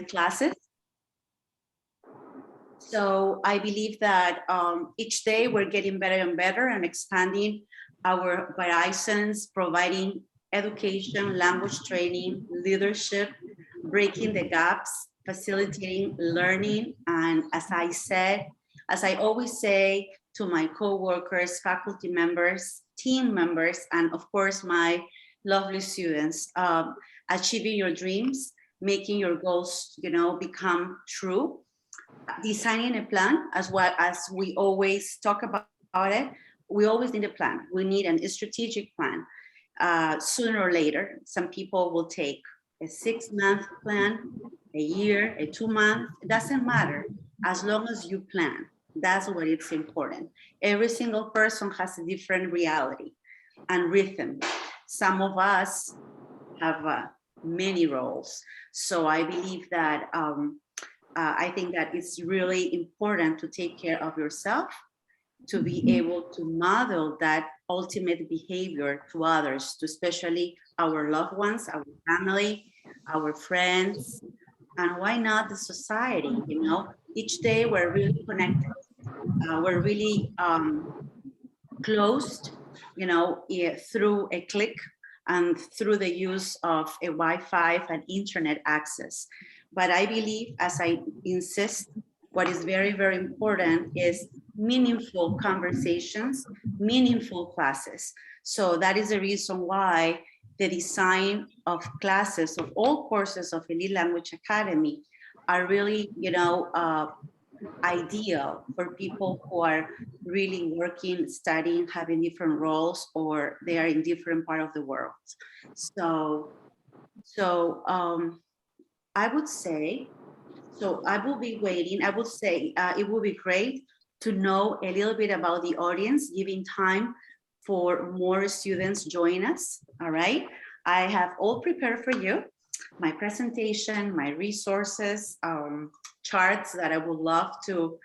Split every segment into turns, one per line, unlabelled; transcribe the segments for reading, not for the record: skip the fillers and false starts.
classes. So I believe that each day we're getting better and better and expanding our horizons, providing education, language training, leadership, breaking the gaps, facilitating learning. And as I always say to my co-workers, faculty members, team members, and of course, my lovely students, achieving your dreams, making your goals, become true, designing a plan, as well as we always talk about it. We always need a plan. We need a strategic plan. Sooner or later, some people will take a 6-month plan, a year, a 2-month, it doesn't matter, as long as you plan. That's what it's important. Every single person has a different reality and rhythm. Some of us have many roles. So I believe that I think that it's really important to take care of yourself, to be able to model that ultimate behavior to others, to especially our loved ones, our family, our friends, and why not the society? Each day we're really connected. We're really closed, through a click and through the use of a Wi-Fi and internet access. But I believe, as I insist, what is very, very important is meaningful conversations, meaningful classes. So that is the reason why the design of classes, of all courses of Elite Language Academy, are really, ideal for people who are really working, studying, having different roles, or they are in different part of the world. So I would say, I will be waiting. I would say it would be great to know a little bit about the audience, giving time for more students join us. All right. I have all prepared for you, my presentation, my resources, charts that I would love to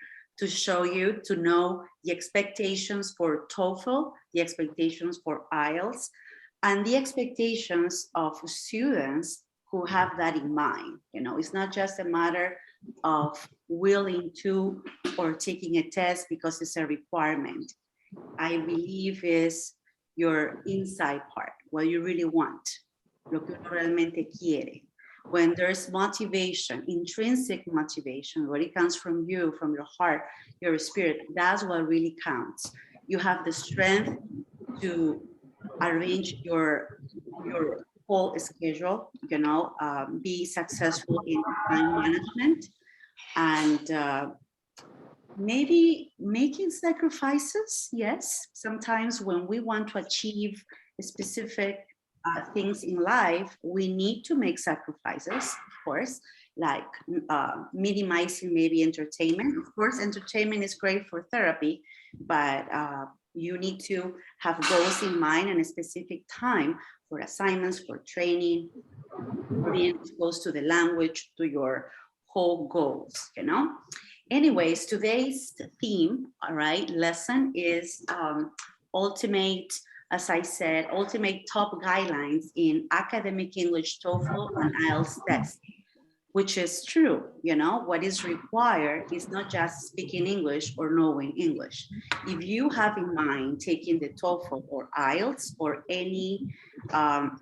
show you, to know the expectations for TOEFL, the expectations for IELTS, and the expectations of students who have that in mind. It's not just a matter of willing to or taking a test because it's a requirement. I believe is your inside part, what you really want, lo que uno realmente quiere. When there's motivation, intrinsic motivation, what it comes from you, from your heart, your spirit, that's what really counts. You have the strength to arrange your whole schedule, be successful in time management, and maybe making sacrifices. Yes, sometimes when we want to achieve specific things in life, we need to make sacrifices, of course, like minimizing maybe entertainment. Of course, entertainment is great for therapy, but you need to have goals in mind and a specific time for assignments, for training, for being exposed to the language, to your whole goals, Anyways, today's theme, all right, lesson is ultimate, as I said, ultimate top guidelines in academic English, TOEFL, and IELTS test, which is true. What is required is not just speaking English or knowing English. If you have in mind taking the TOEFL or IELTS or any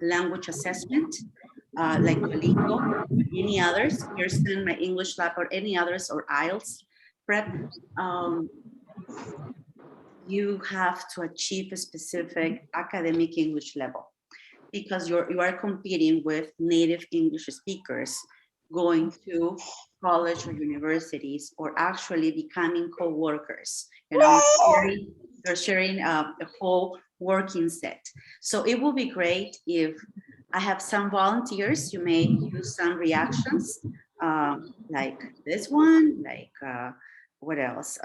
language assessment, like Duolingo, any others, Pearson, My English Lab, or any others, or IELTS prep, you have to achieve a specific academic English level, because you are competing with native English speakers going to college or universities, or actually becoming co-workers. They're sharing a whole working set. So it will be great if I have some volunteers. You may use some reactions, like this one, like what else?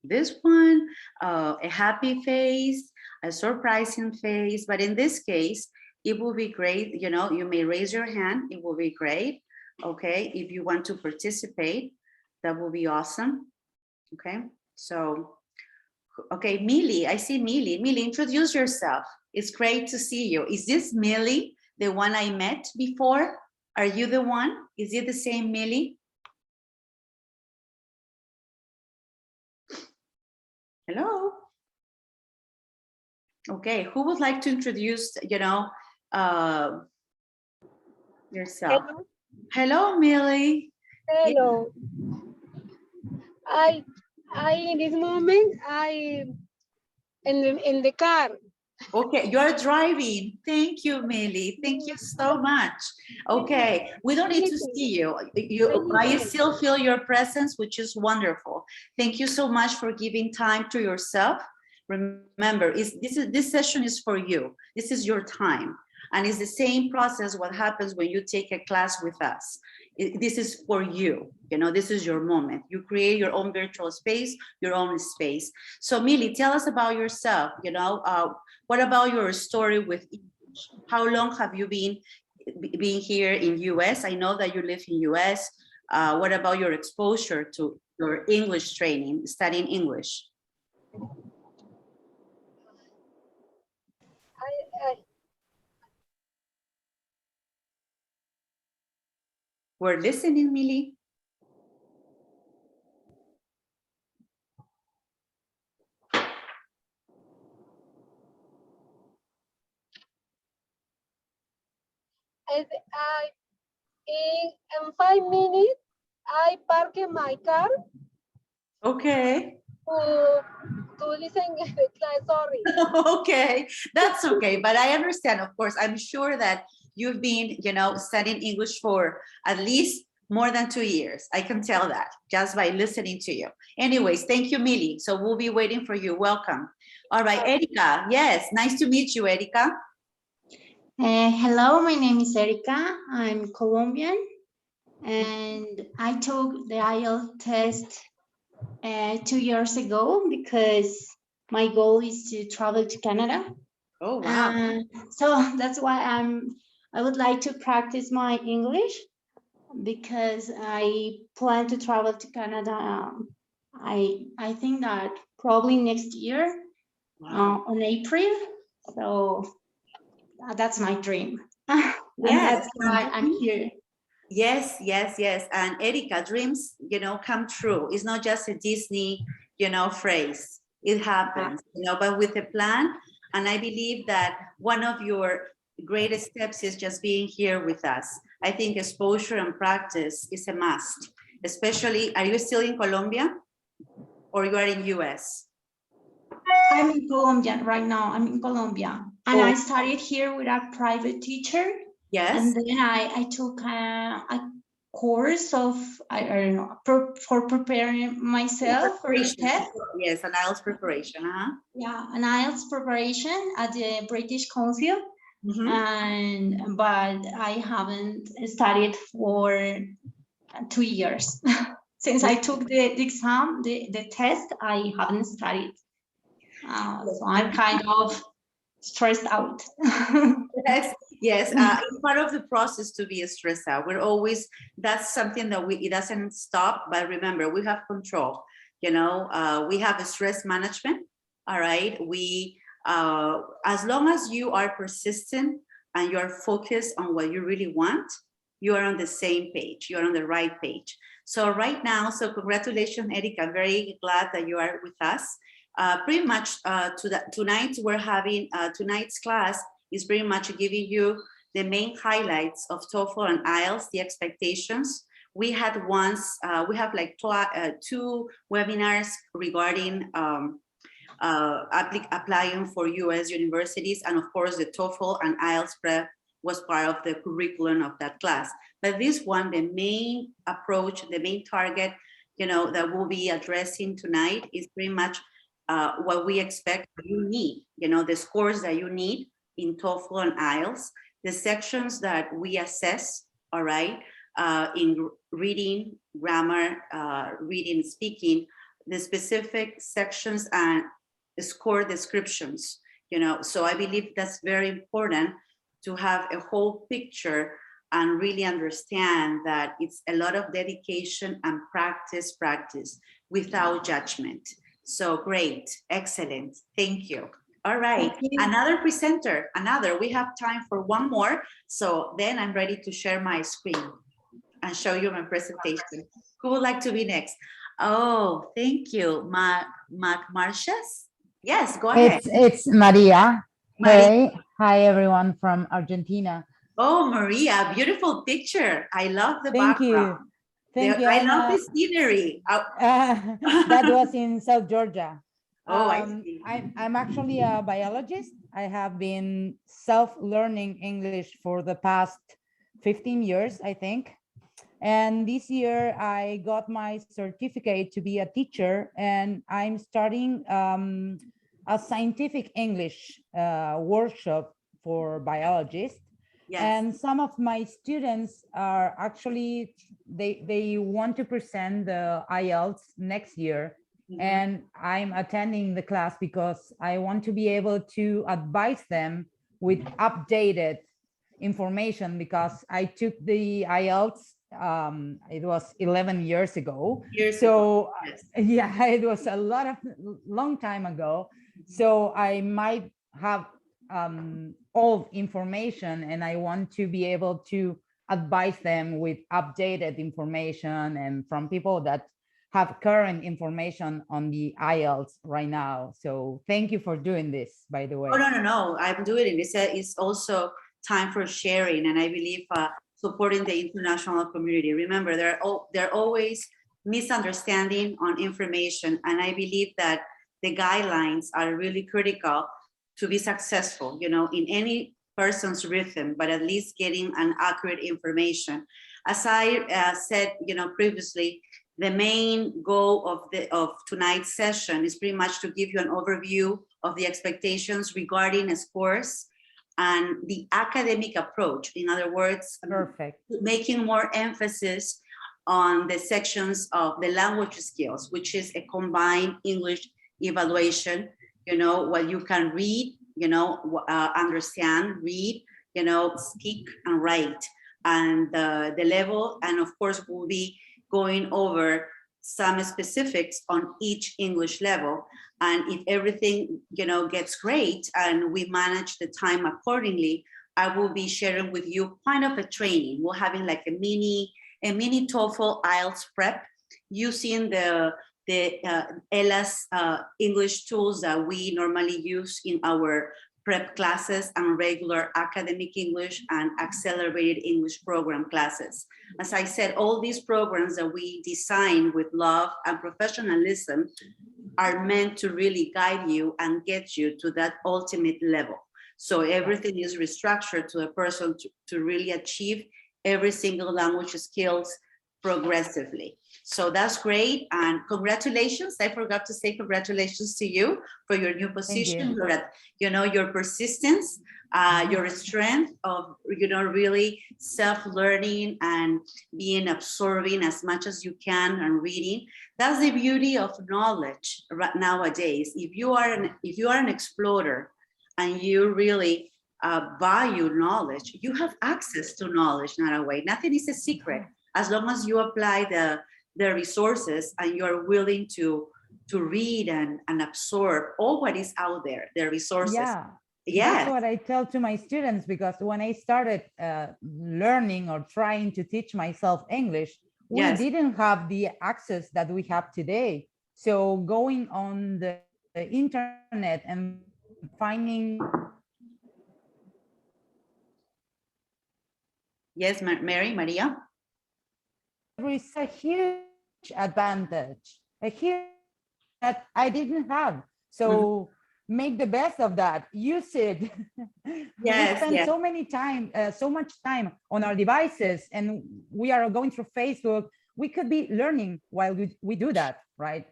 This one, a happy face, a surprising face. But in this case, it will be great. You may raise your hand. It will be great. Okay, if you want to participate, that will be awesome. Okay, so, okay, Millie, I see Millie. Millie, introduce yourself. It's great to see you. Is this Millie, the one I met before? Are you the one? Is it the same Millie? Hello? Okay, who would like to introduce, yourself?
Hello.
Hello, Millie.
Hello. I in this moment in the car.
Okay, you're driving. Thank you, Millie. Thank you so much. Okay, we don't need to see you. I still feel your presence, which is wonderful. Thank you so much for giving time to yourself. Remember, this session is for you. This is your time. And it's the same process what happens when you take a class with us. This is for you, this is your moment. You create your own virtual space, your own space. So Millie, tell us about yourself, what about your story with English? How long have you been here in US? I know that you live in US. What about your exposure to your English training, studying English? We're listening, Millie.
In 5 minutes, I park my car
Okay.
to listen the class. Sorry.
Okay, that's okay. But I understand, of course. I'm sure that you've been, studying English for at least more than 2 years. I can tell that just by listening to you. Anyways, thank you, Millie. So we'll be waiting for you. Welcome. All right, Erika. Yes, nice to meet you, Erika.
Hello, my name is Erika. I'm Colombian, and I took the IELTS test 2 years ago because my goal is to travel to Canada.
Oh, wow.
So that's why I would like to practice my English because I plan to travel to Canada. I think that probably next year.
Wow.
On April. So that's my dream. And
Yes,
that's why I'm here.
Yes, yes, yes. And Erika, dreams, come true. It's not just a Disney, phrase. It happens, but with a plan. And I believe that one of your greatest steps is just being here with us. I think exposure and practice is a must, especially, are you still in Colombia or you are in US?
I'm in Colombia right now. I'm in Colombia. And I started here with a private teacher.
Yes.
And then I took a course of, I don't know, for preparing myself for the test.
Yes, an IELTS preparation.
Yeah, an IELTS preparation at the British Council. But I haven't studied for 2 years. Since I took the exam, the test, I haven't studied. So I'm kind of stressed out.
Yes, it's part of the process to be stressed out. We're always, that's something that it doesn't stop, but remember, we have control, we have a stress management, all right? As long as you are persistent and you're focused on what you really want, you are on the same page, you're on the right page. So right now, congratulations, Erika, I'm very glad that you are with us. Pretty much tonight we're having tonight's class is pretty much giving you the main highlights of TOEFL and IELTS, the expectations. We have like 2 webinars regarding applying for US universities, and of course the TOEFL and IELTS prep was part of the curriculum of that class. But this one, the main approach, the main target, that we'll be addressing tonight is pretty much what we expect you need, the scores that you need in TOEFL and IELTS, the sections that we assess, all right, in reading, grammar, reading, speaking, the specific sections and score descriptions, so I believe that's very important to have a whole picture and really understand that it's a lot of dedication and practice without judgment. So great, excellent, thank you. All right,
Thank you.
another presenter, we have time for one more. So then I'm ready to share my screen and show you my presentation. Who would like to be next? Oh, thank you, Marcias. Yes, go ahead.
It's Maria.
Maria.
Hey, hi everyone from Argentina.
Oh, Maria, beautiful picture. I love the
Thank you.
background.
Thank you.
I love the scenery.
That was in South Georgia.
Oh, I see.
I'm actually a biologist. I have been self-learning English for the past 15 years, I think. And this year I got my certificate to be a teacher, and I'm starting a scientific English workshop for biologists.
Yes.
And some of my students are actually, they want to present the IELTS next year.
Mhm.
And I'm attending the class because I want to be able to advise them with updated information, because I took the IELTS, it was 11 years ago. So
Yes.
yeah, it was a long time ago. So I might have old information, and I want to be able to advise them with updated information and from people that have current information on the IELTS right now. So thank you for doing this, by the way.
Oh, no. I'm doing it. It's also time for sharing, and I believe supporting the international community. Remember, there are always misunderstanding on information, and I believe that the guidelines are really critical to be successful, you know, in any person's rhythm, but at least getting an accurate information. As I said, you know, previously, the main goal of tonight's session is pretty much to give you an overview of the expectations regarding a course and the academic approach. In other words,
Perfect.
making more emphasis on the sections of the language skills, which is a combined English evaluation, you know, what you can read, you know, understand, read, you know, speak and write, and the level. And of course, we'll be going over some specifics on each English level. And if everything, you know, gets great and we manage the time accordingly, I will be sharing with you kind of a training. We're having like a mini TOEFL IELTS prep using the ELA's English tools that we normally use in our prep classes and regular academic English and accelerated English program classes. As I said, all these programs that we design with love and professionalism are meant to really guide you and get you to that ultimate level. So everything is restructured to a person to really achieve every single language skills progressively. So that's great, and congratulations. I forgot to say congratulations to you for your new position. You know, your persistence, your strength of, you know, really self-learning and being absorbing as much as you can and reading. That's the beauty of knowledge right nowadays. If you are an explorer and you really value knowledge, you have access to knowledge in a way. Nothing is a secret as long as you apply the resources and you're willing to read and absorb all what is out there, the resources.
Yeah, that's what I tell to my students, because when I started learning or trying to teach myself English, we didn't have the access that we have today. So going on the internet and finding.
Yes, Maria?
There is a huge advantage, a huge that I didn't have. So make the best of that. Use it.
Yes,
we spend so much time on our devices, and we are going through Facebook. We could be learning while we do that, right?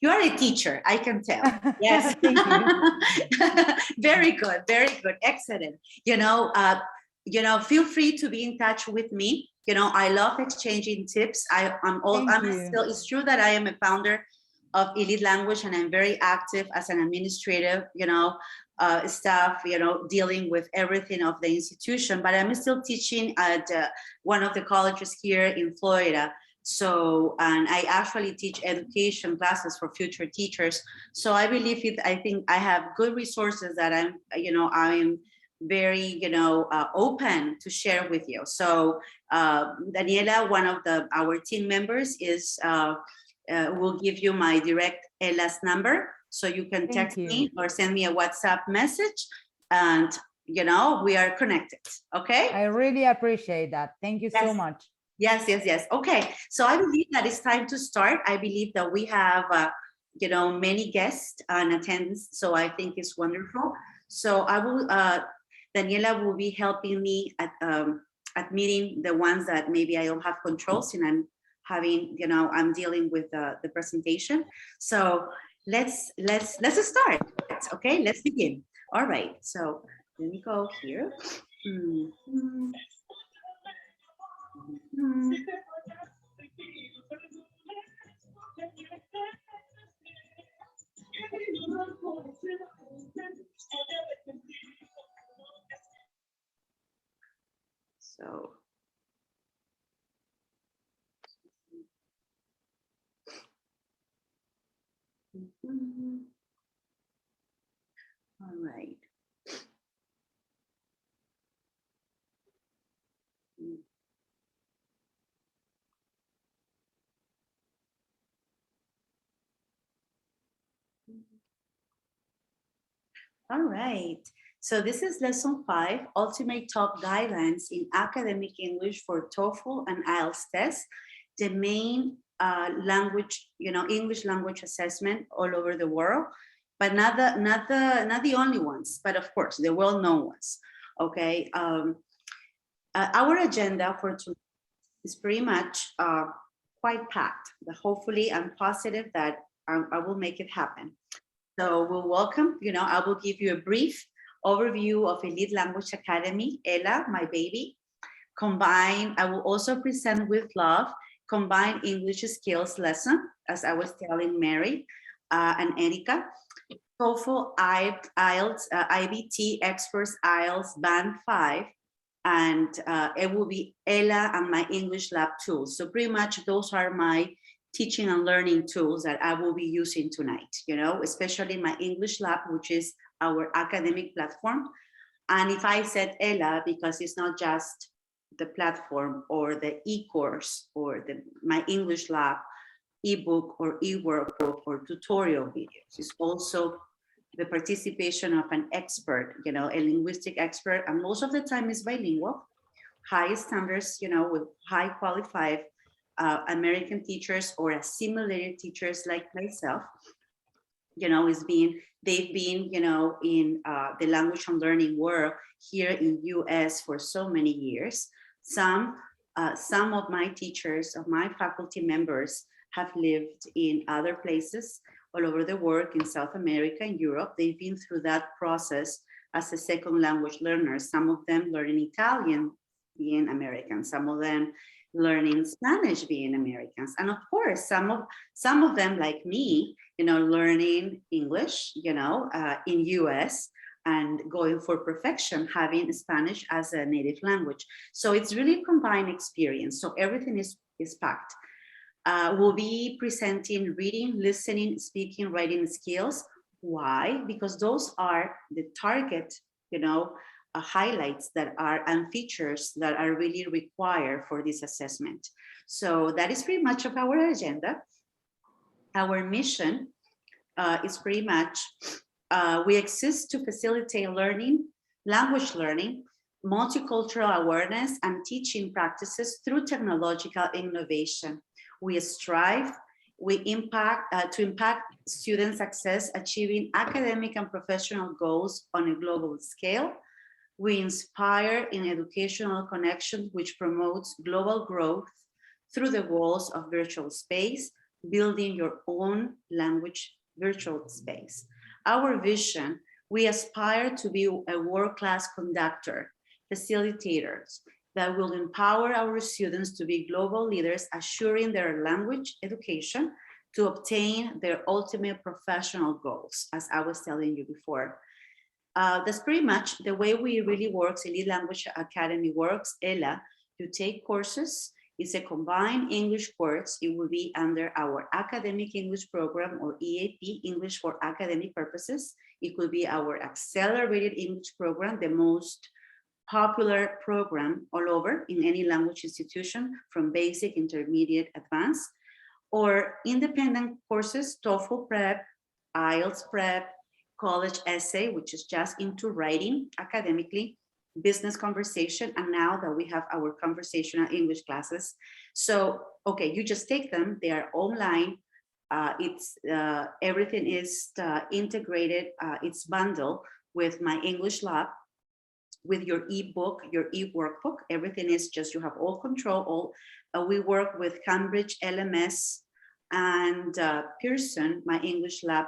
You are a teacher, I can tell. Yes.
Thank you.
Very good, excellent. You know, feel free to be in touch with me. You know, I love exchanging tips. It's true that I am a founder of Elite Language, and I'm very active as an administrative, you know, staff, you know, dealing with everything of the institution, but I'm still teaching at one of the colleges here in Florida. So, and I actually teach education classes for future teachers. So I believe it, I think I have good resources that I'm very, open to share with you. So Daniela, one of our team members will give you my direct ELA's number. So you can text me or send me a WhatsApp message, and we are connected. Okay.
I really appreciate that. Thank you so much.
Yes. Okay. So I believe that it's time to start. I believe that we have, many guests and attendants. So I think it's wonderful. So I will, Daniela will be helping me at meeting the ones that maybe I don't have controls, and I'm having, I'm dealing with the presentation. So let's start. Okay, let's begin. All right. So let me go here. So all right. All right. So this is lesson 5, Ultimate Top Guidelines in Academic English for TOEFL and IELTS tests. The main language, English language assessment all over the world, but not the only ones, but of course the well-known ones. Okay. Our agenda for today is pretty much quite packed. But hopefully, I'm positive that I will make it happen. So we'll welcome, I will give you a brief overview of Elite Language Academy, ELA, my baby. I will also present with love, combined English skills lesson, as I was telling Mary and Erika. TOEFL, IELTS, IBT, Experts, IELTS, Band 5, and it will be ELA and my English lab tools. So pretty much those are my teaching and learning tools that I will be using tonight, especially my English lab, which is our academic platform. And if I said ELA, because it's not just the platform or the e-course or my English lab ebook or e-workbook or tutorial videos, it's also the participation of an expert, a linguistic expert, and most of the time is bilingual, high standards, with high qualified American teachers or assimilated teachers like myself, they've been, in the language and learning world here in US for so many years. Some of my teachers, of my faculty members, have lived in other places all over the world, in South America and Europe. They've been through that process as a second language learner. Some of them learning Italian, being American, some of them learning Spanish, being Americans, and of course some of them like me, learning English, in US and going for perfection, having Spanish as a native language. So it's really a combined experience. So everything is packed. We'll be presenting reading, listening, speaking, writing skills. Why? Because those are the target, highlights that are and features that are really required for this assessment. So that is pretty much of our agenda. Our mission is pretty much, we exist to facilitate learning, language learning, multicultural awareness, and teaching practices through technological innovation. We strive, to impact student success, achieving academic and professional goals on a global scale. We inspire in educational connection, which promotes global growth through the walls of virtual space, building your own language virtual space. Our vision, we aspire to be a world-class conductor, facilitators that will empower our students to be global leaders, assuring their language education to obtain their ultimate professional goals, as I was telling you before. That's pretty much the way we really works, Elite Language Academy works, ELA. You take courses, It's a combined English course. It will be under our academic English program, or EAP, English for Academic Purposes. It could be our accelerated English program, the most popular program all over in any language institution, from basic, intermediate, advanced, or independent courses, TOEFL prep, IELTS prep, college essay, which is just into writing academically, business conversation, and now that we have our conversational English classes. So, okay, you just take them, they are online. Everything is integrated, it's bundled with my English lab, with your ebook, your e-workbook. Everything is just, you have all control. We work with Cambridge LMS and Pearson, my English lab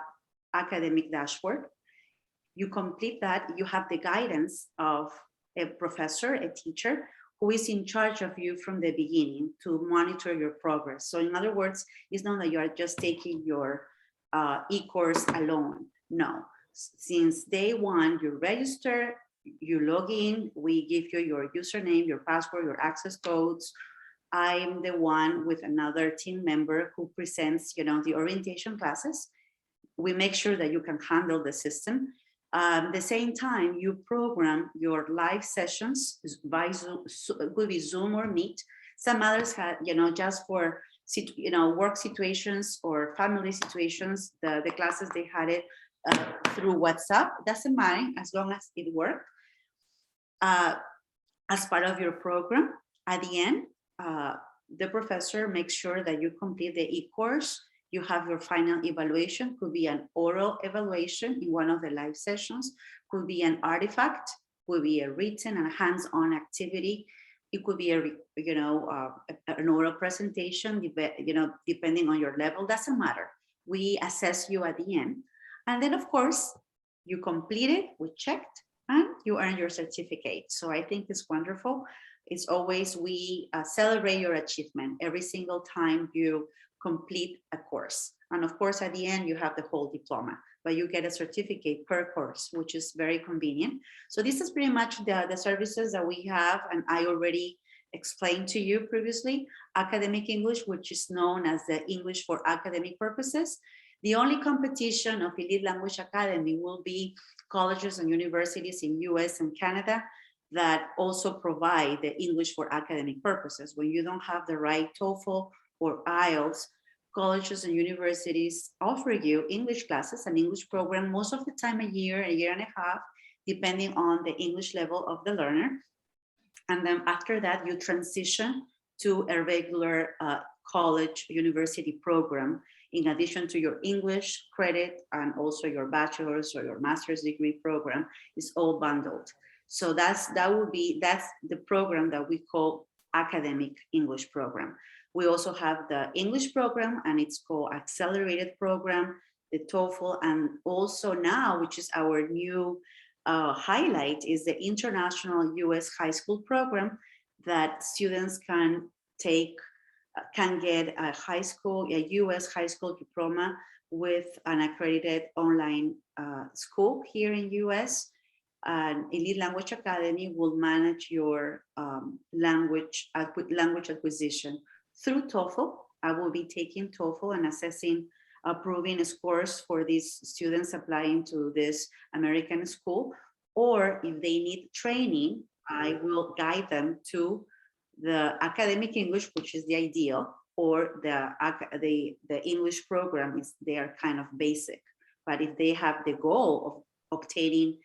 academic dashboard. You complete that, you have the guidance of a professor, a teacher, who is in charge of you from the beginning to monitor your progress. So in other words, it's not that you are just taking your e-course alone. No, since day one, you register, you log in, we give you your username, your password, your access codes. I'm the one with another team member who presents, the orientation classes. We make sure that you can handle the system. At the same time, you program your live sessions by Zoom, it could be Zoom or Meet. Some others have, just for, work situations or family situations, the classes, they had it through WhatsApp. Doesn't matter, as long as it worked. As part of your program, at the end, the professor makes sure that you complete the e-course. You have your final evaluation, could be an oral evaluation in one of the live sessions, could be an artifact, could be a written and hands-on activity. It could be an oral presentation, depending on your level, doesn't matter. We assess you at the end. And then of course, you complete it, we checked, and you earn your certificate. So I think it's wonderful. It's always, we celebrate your achievement every single time you complete a course. And of course, at the end, you have the whole diploma, but you get a certificate per course, which is very convenient. So this is pretty much the services that we have. And I already explained to you previously, academic English, which is known as the English for Academic Purposes. The only competition of Elite Language Academy will be colleges and universities in US and Canada that also provide the English for academic purposes. When you don't have the right TOEFL or IELTS, colleges and universities offer you English classes, an English program, most of the time a year and a half, depending on the English level of the learner. And then after that, you transition to a regular college university program, in addition to your English credit and also your bachelor's or your master's degree program is all bundled. So that's the program that we call academic English program. We also have the English program, and it's called accelerated program, the TOEFL, and also now, which is our new highlight, is the international US high school program that students can take, can get a US high school diploma with an accredited online school here in US. And Elite Language Academy will manage your language acquisition through TOEFL. I will be taking TOEFL and assessing, approving scores for these students applying to this American school. Or if they need training, I will guide them to the academic English, which is the ideal, or the English program is, they are kind of basic. But if they have the goal of obtaining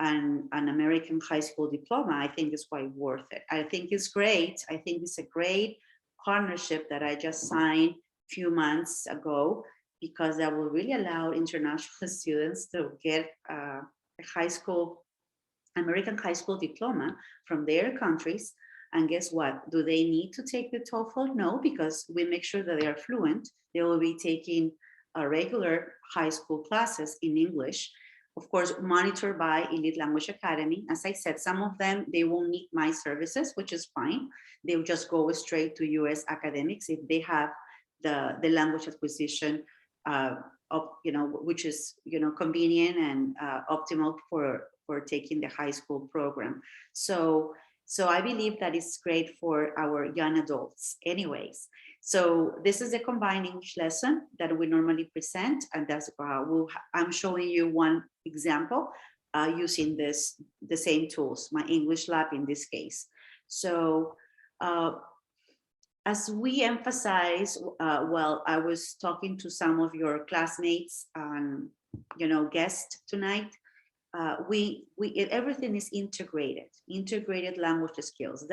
an American high school diploma, I think it's quite worth it. I think it's great. I think it's a great partnership that I just signed a few months ago, because that will really allow international students to get a American high school diploma from their countries. And guess what? Do they need to take the TOEFL? No, because we make sure that they are fluent. They will be taking regular high school classes in English, of course, monitored by Elite Language Academy. As I said, some of them, they won't need my services, which is fine. They'll just go straight to US academics if they have the language acquisition, which is, convenient and optimal for taking the high school program. So So I believe that is great for our young adults anyways. So this is a combined English lesson that we normally present, and that's I'm showing you one example using the same tools, my English lab in this case. So as we emphasize, well, I was talking to some of your classmates and guests tonight. Everything is integrated language skills.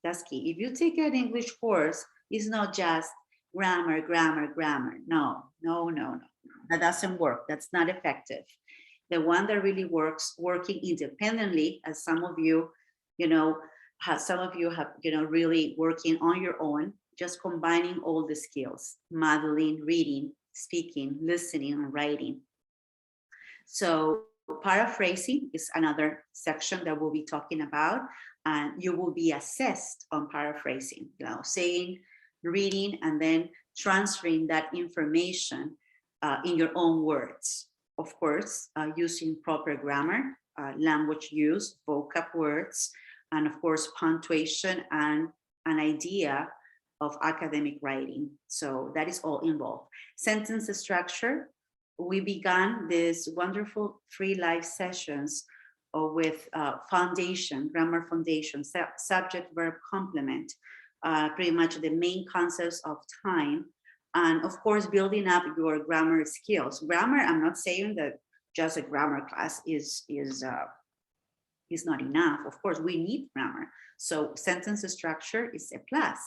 That's key. If you take an English course, it's not just grammar. No. That doesn't work. That's not effective. The one that really works, working independently, as some of you, have, really working on your own, just combining all the skills, modeling, reading, speaking, listening, and writing. So paraphrasing is another section that we'll be talking about, and you will be assessed on paraphrasing, saying, reading, and then transferring that information in your own words. Of course, using proper grammar, language use, vocab words, and of course, punctuation and an idea of academic writing. So that is all involved. Sentence structure. We began this wonderful free live sessions with foundation, grammar foundation, subject, verb, complement, pretty much the main concepts of time. And of course, building up your grammar skills. Grammar, I'm not saying that just a grammar class is not enough. Of course, we need grammar. So sentence structure is a plus,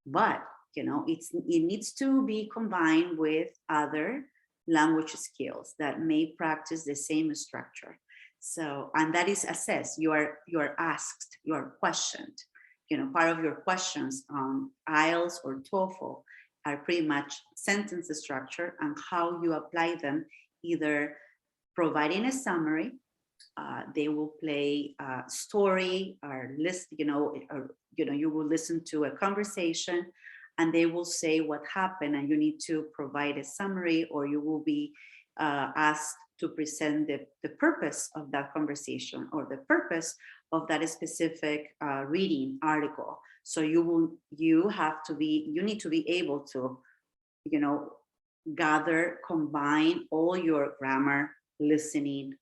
but it needs to be combined with other language skills that may practice the same structure. So, and that is assessed. You are asked, you are questioned. Part of your questions on IELTS or TOEFL are pretty much sentence structure and how you apply them, either providing a summary, they will play a story or list, you will listen to a conversation and they will say what happened, and you need to provide a summary, or you will be asked to present the purpose of that conversation or the purpose of that specific reading article. So you need to be able to, gather, combine all your grammar, listening,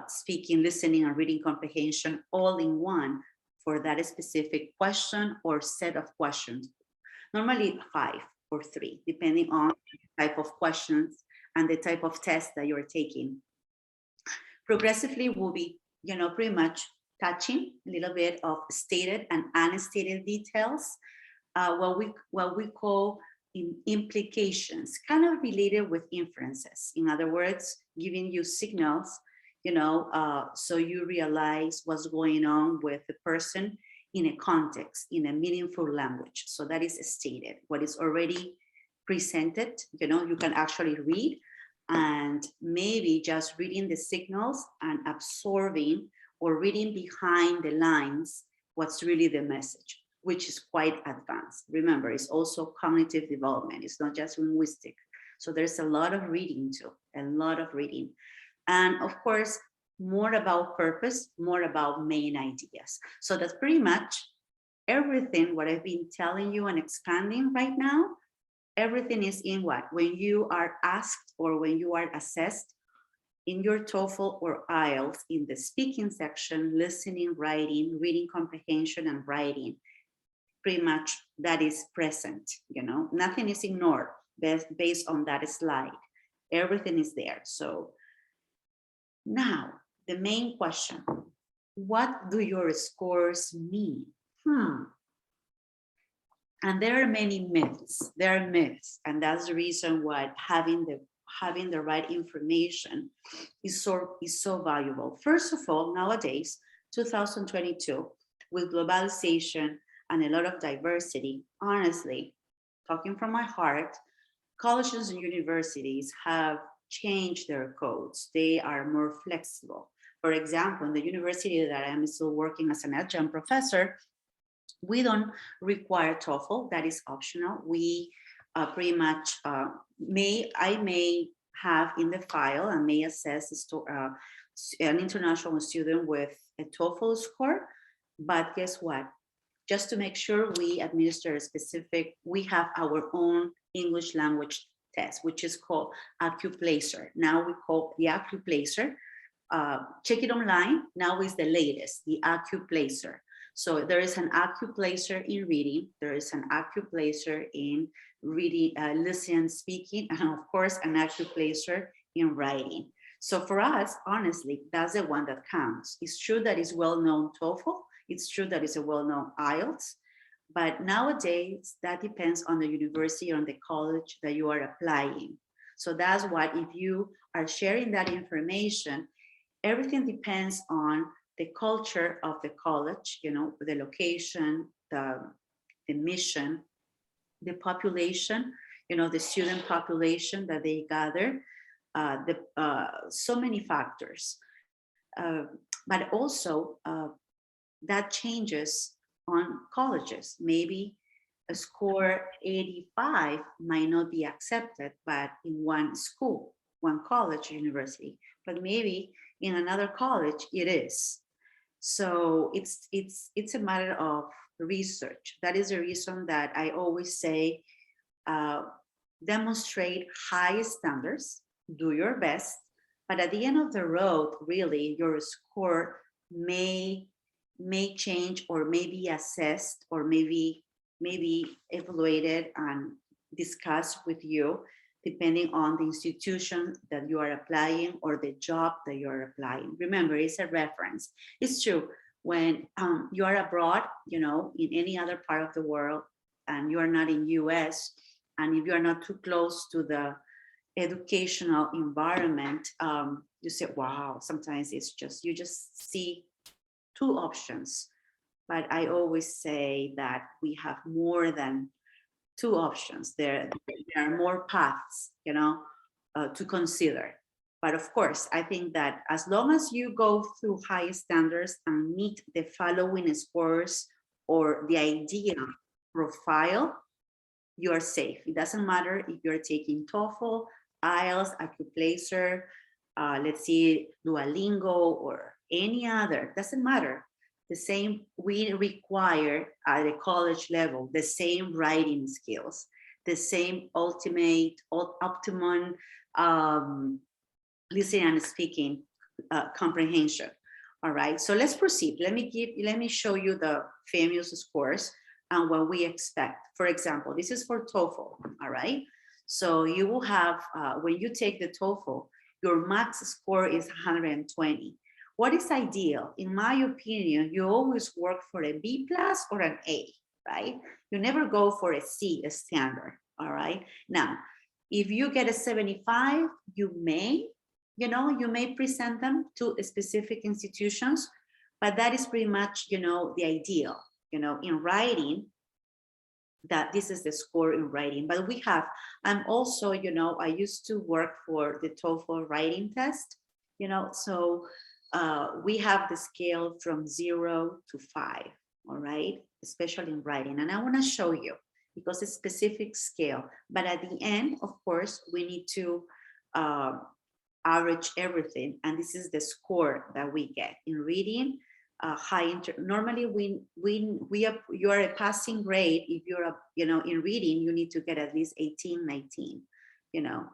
speaking, listening, and reading comprehension all in one for that specific question or set of questions. Normally 5 or 3, depending on the type of questions and the type of test that you're taking. Progressively, we'll be, pretty much touching a little bit of stated and unstated details, what we call implications, kind of related with inferences. In other words, giving you signals, so you realize what's going on with the person in a context, in a meaningful language. So that is stated. What is already presented, you can actually read, and maybe just reading the signals and absorbing or reading behind the lines what's really the message, which is quite advanced. Remember, it's also cognitive development. It's not just linguistic. So there's a lot of reading too, a lot of reading. And of course, more about purpose, more about main ideas. So that's pretty much everything what I've been telling you and expanding right now. Everything is in what? When you are asked or when you are assessed in your TOEFL or IELTS, in the speaking section, listening, writing, reading comprehension, and writing, pretty much that is present, nothing is ignored based on that slide. Everything is there. So now the main question, what do your scores mean? And there are many myths. There are myths, and that's the reason why having the right information is so valuable. First of all, nowadays, 2022, with globalization and a lot of diversity, honestly, talking from my heart, colleges and universities have changed their codes. They are more flexible. For example, in the university that I'm still working as an adjunct professor, we don't require TOEFL. That is optional. We pretty much I may have in the file and may assess an international student with a TOEFL score, But guess what? Just to make sure we administer a specific, we have our own English language test, which is called AccuPlacer. Now we call the AccuPlacer. Check it online. Now is the latest, the AccuPlacer. So there is an AccuPlacer in reading. There is an AccuPlacer in reading, listening, speaking, and of course, an AccuPlacer in writing. So for us, honestly, that's the one that counts. It's true that it's well-known TOEFL. It's true that it's a well-known IELTS, but nowadays that depends on the university or on the college that you are applying. So that's why if you are sharing that information, everything depends on the culture of the college, you know, the location, the mission, the population, you know, the student population that they gather, so many factors. But also that changes on colleges. Maybe a score 85 might not be accepted, but in one school, one college, university, but maybe in another college it is. So it's a matter of research. That is the reason that I always say, demonstrate high standards, do your best, but at the end of the road, really, your score may change or may be assessed or maybe evaluated and discussed with you, depending on the institution that you are applying or the job that you are applying. Remember, it's a reference. It's true, when you are abroad, you know, in any other part of the world, and you are not in US, and if you are not too close to the educational environment, you say, wow, sometimes it's just, you just see two options. But I always say that we have more than two options. There are more paths, you know, to consider. But of course, I think that as long as you go through high standards and meet the following scores or the ideal profile, you are safe. It doesn't matter if you're taking TOEFL, IELTS, AccuPlacer, let's see, Duolingo, or any other, doesn't matter. The same, we require at a college level, the same writing skills, the same optimum listening and speaking comprehension. All right, so let's proceed. Let me show you the famous scores and what we expect. For example, this is for TOEFL, all right? So you will have, when you take the TOEFL, your max score is 120. What is ideal? In my opinion, you always work for a B+ or an A, right? You never go for a C, a standard, all right? Now, if you get a 75, you may, you know, you may present them to specific institutions, but that is pretty much, you know, the ideal, you know, in writing, that this is the score in writing. But we have, I'm also, you know, I used to work for the TOEFL writing test, you know, so we have the scale from 0 to 5, all right, especially in writing. And I want to show you because it's a specific scale. But at the end, of course, we need to average everything. And this is the score that we get in reading. Normally you are a passing grade. If you're you know, in reading, you need to get at least 18, 19, you know,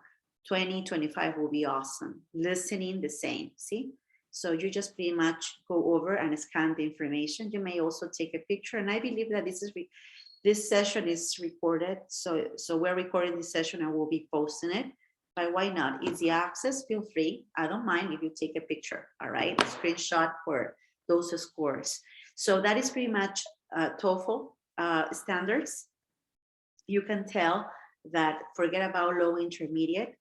20, 25 will be awesome. Listening, the same, see? So you just pretty much go over and scan the information. You may also take a picture, and I believe that this session is recorded. So we're recording this session and we'll be posting it. But why not? Easy access, feel free. I don't mind if you take a picture, all right? A screenshot for those scores. So that is pretty much TOEFL standards. You can tell that, forget about low intermediate,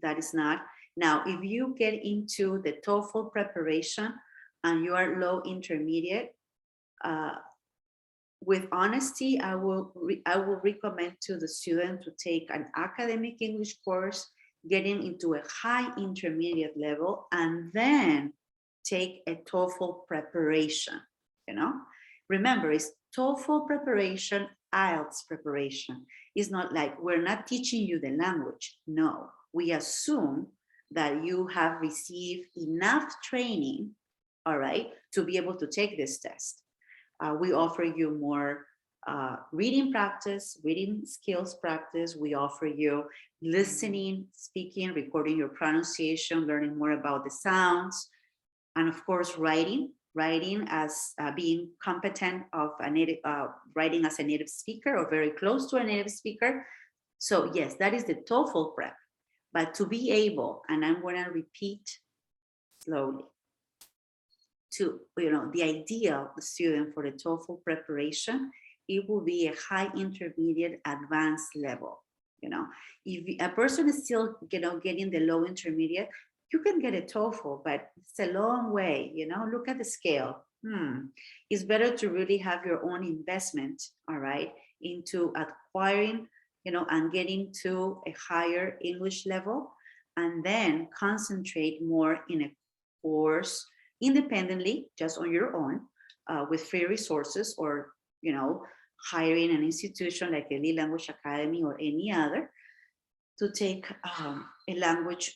that is not. Now, if you get into the TOEFL preparation and you are low intermediate, with honesty, I will recommend to the student to take an academic English course, getting into a high intermediate level, and then take a TOEFL preparation, you know? Remember, it's TOEFL preparation, IELTS preparation. It's not like we're not teaching you the language. No, we assume that you have received enough training, all right, to be able to take this test. We offer you more reading practice, reading skills practice. We offer you listening, speaking, recording your pronunciation, learning more about the sounds, and of course, writing as being competent of a native, writing as a native speaker or very close to a native speaker. So yes, that is the TOEFL prep. But to be able, and I'm going to repeat slowly, to, the ideal student for the TOEFL preparation, it will be a high intermediate advanced level. If a person is still, getting the low intermediate, you can get a TOEFL, but it's a long way, look at the scale. It's better to really have your own investment, all right, into acquiring, and getting to a higher English level, and then concentrate more in a course independently, just on your own, with free resources, or, hiring an institution like the Language Academy or any other, to take a language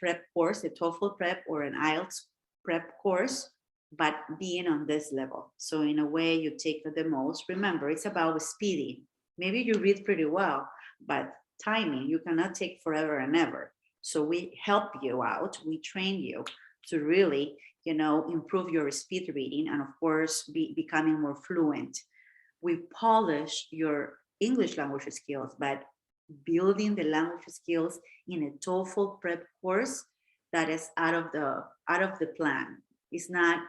prep course, a TOEFL prep or an IELTS prep course, but being on this level. So in a way, you take the most. Remember, it's about speeding. Maybe you read pretty well, but timing, you cannot take forever and ever. So we help you out. We train you to really, improve your speed reading, and of course, becoming more fluent. We polish your English language skills, but building the language skills in a TOEFL prep course, that is out of the plan. It's not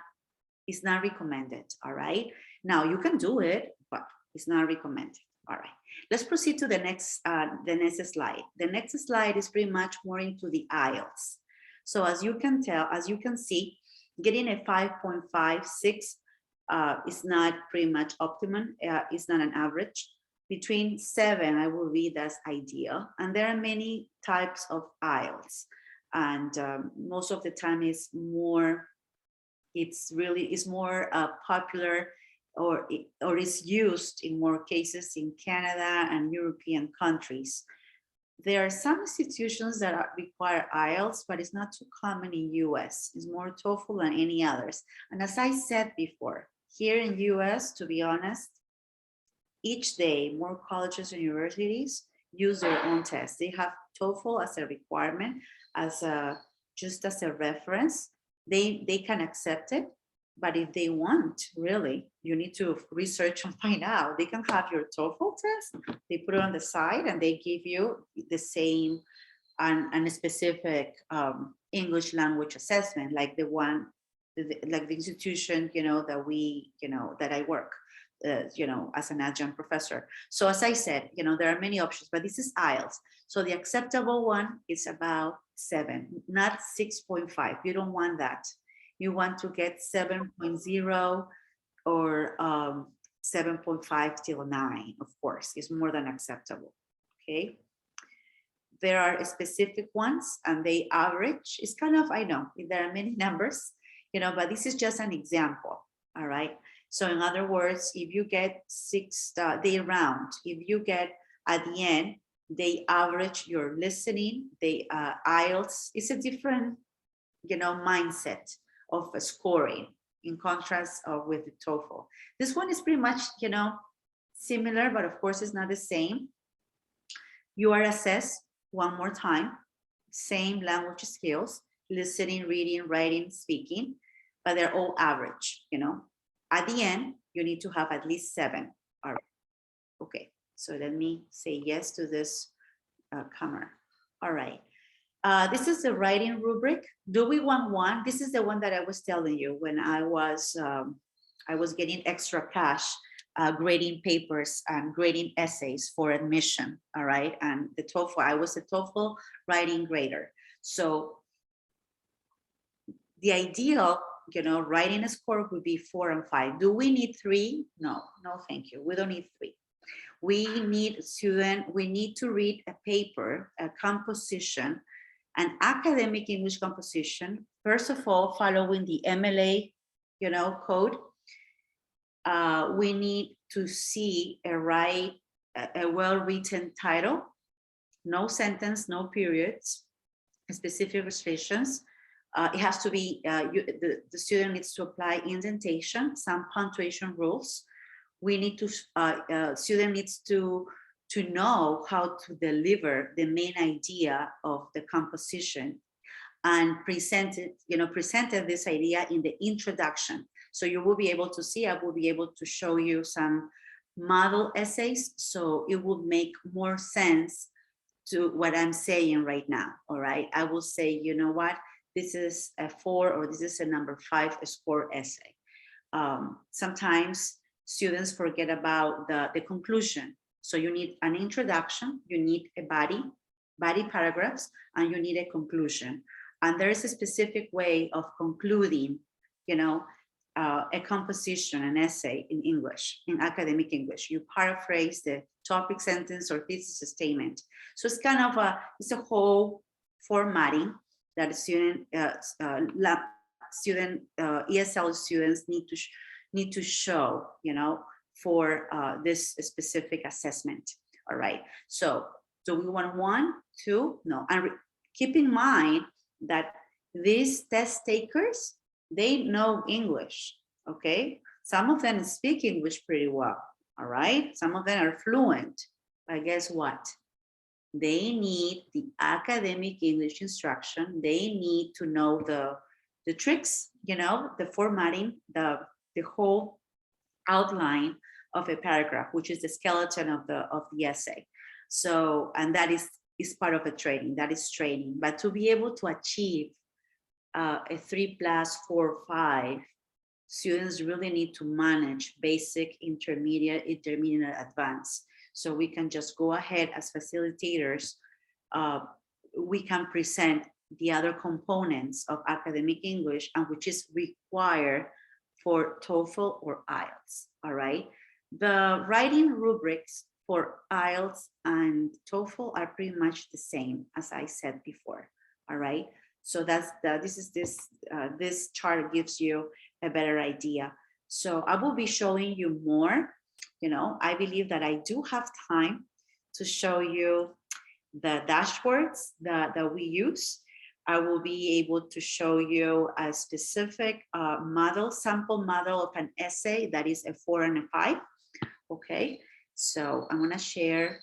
recommended. All right. Now you can do it, but it's not recommended. All right. Let's proceed to the next slide. The next slide is pretty much more into the IELTS. So as you can see, getting a 5.56 is not pretty much optimum. It's not an average. Between 7, I will read as ideal. And there are many types of IELTS. And most of the time it's more popular, or is used in more cases in Canada and European countries. There are some institutions that require IELTS, but it's not too common in US. It's more TOEFL than any others. And as I said before, here in US, to be honest, each day, more colleges and universities use their own tests. They have TOEFL as a requirement, just as a reference. They can accept it, but if they want, really, you need to research and find out. They can have your TOEFL test, they put it on the side, and they give you the same and a specific English language assessment, like the one, like the institution, that I work. As an adjunct professor. So as I said, there are many options, but this is IELTS. So the acceptable one is about 7, not 6.5. You don't want that. You want to get 7.0 or 7.5 till 9, of course, is more than acceptable, okay? There are specific ones, and they average. It's kind of, I know, there are many numbers, but this is just an example, all right? So in other words, if you get 6, they round. If you get at the end, they average your listening. They IELTS is a different, mindset of scoring, in contrast with the TOEFL. This one is pretty much, similar, but of course it's not the same. You are assessed one more time, same language skills, listening, reading, writing, speaking, but they're all average, At the end, you need to have at least 7. All right. Okay. So let me say yes to this camera. All right. This is the writing rubric. Do we want one? This is the one that I was telling you when I was getting extra cash, grading papers and grading essays for admission. All right. And the TOEFL, I was a TOEFL writing grader. So the ideal, writing a score would be 4 and 5. Do we need 3? No, thank you. We don't need 3. We need to read a paper, a composition, an academic English composition. First of all, following the MLA, code. We need to see a well-written title, no sentence, no periods, specific restrictions. It has to be, the student needs to apply indentation, some punctuation rules. We need to, student needs to know how to deliver the main idea of the composition and presented this idea in the introduction. So you will be able to see, I will be able to show you some model essays, so it will make more sense to what I'm saying right now, all right? I will say, you know what, this is a 4 or this is a number 5 score essay. Sometimes students forget about the conclusion. So you need an introduction, you need a body paragraphs, and you need a conclusion. And there is a specific way of concluding, a composition, an essay in English, in academic English. You paraphrase the topic, sentence, or thesis statement. So it's kind of it's a whole formatting that ESL students need to show, for this specific assessment. All right. So do we want 1, 2? No. And keep in mind that these test takers, they know English. Okay. Some of them speak English pretty well. All right. Some of them are fluent. But guess what? They need the academic English instruction. They need to know the tricks, the formatting, the whole outline of a paragraph, which is the skeleton of the essay. So, and that is part of a training. That is training. But to be able to achieve a 3+, 4, 5, students really need to manage basic, intermediate, advanced. So we can just go ahead as facilitators. We can present the other components of academic English, and which is required for TOEFL or IELTS. All right. The writing rubrics for IELTS and TOEFL are pretty much the same, as I said before. All right. So that's this chart gives you a better idea. So I will be showing you more. I believe that I do have time to show you the dashboards that we use. I will be able to show you a specific sample model of an essay that is a 4 and a 5. Okay, so I'm gonna share,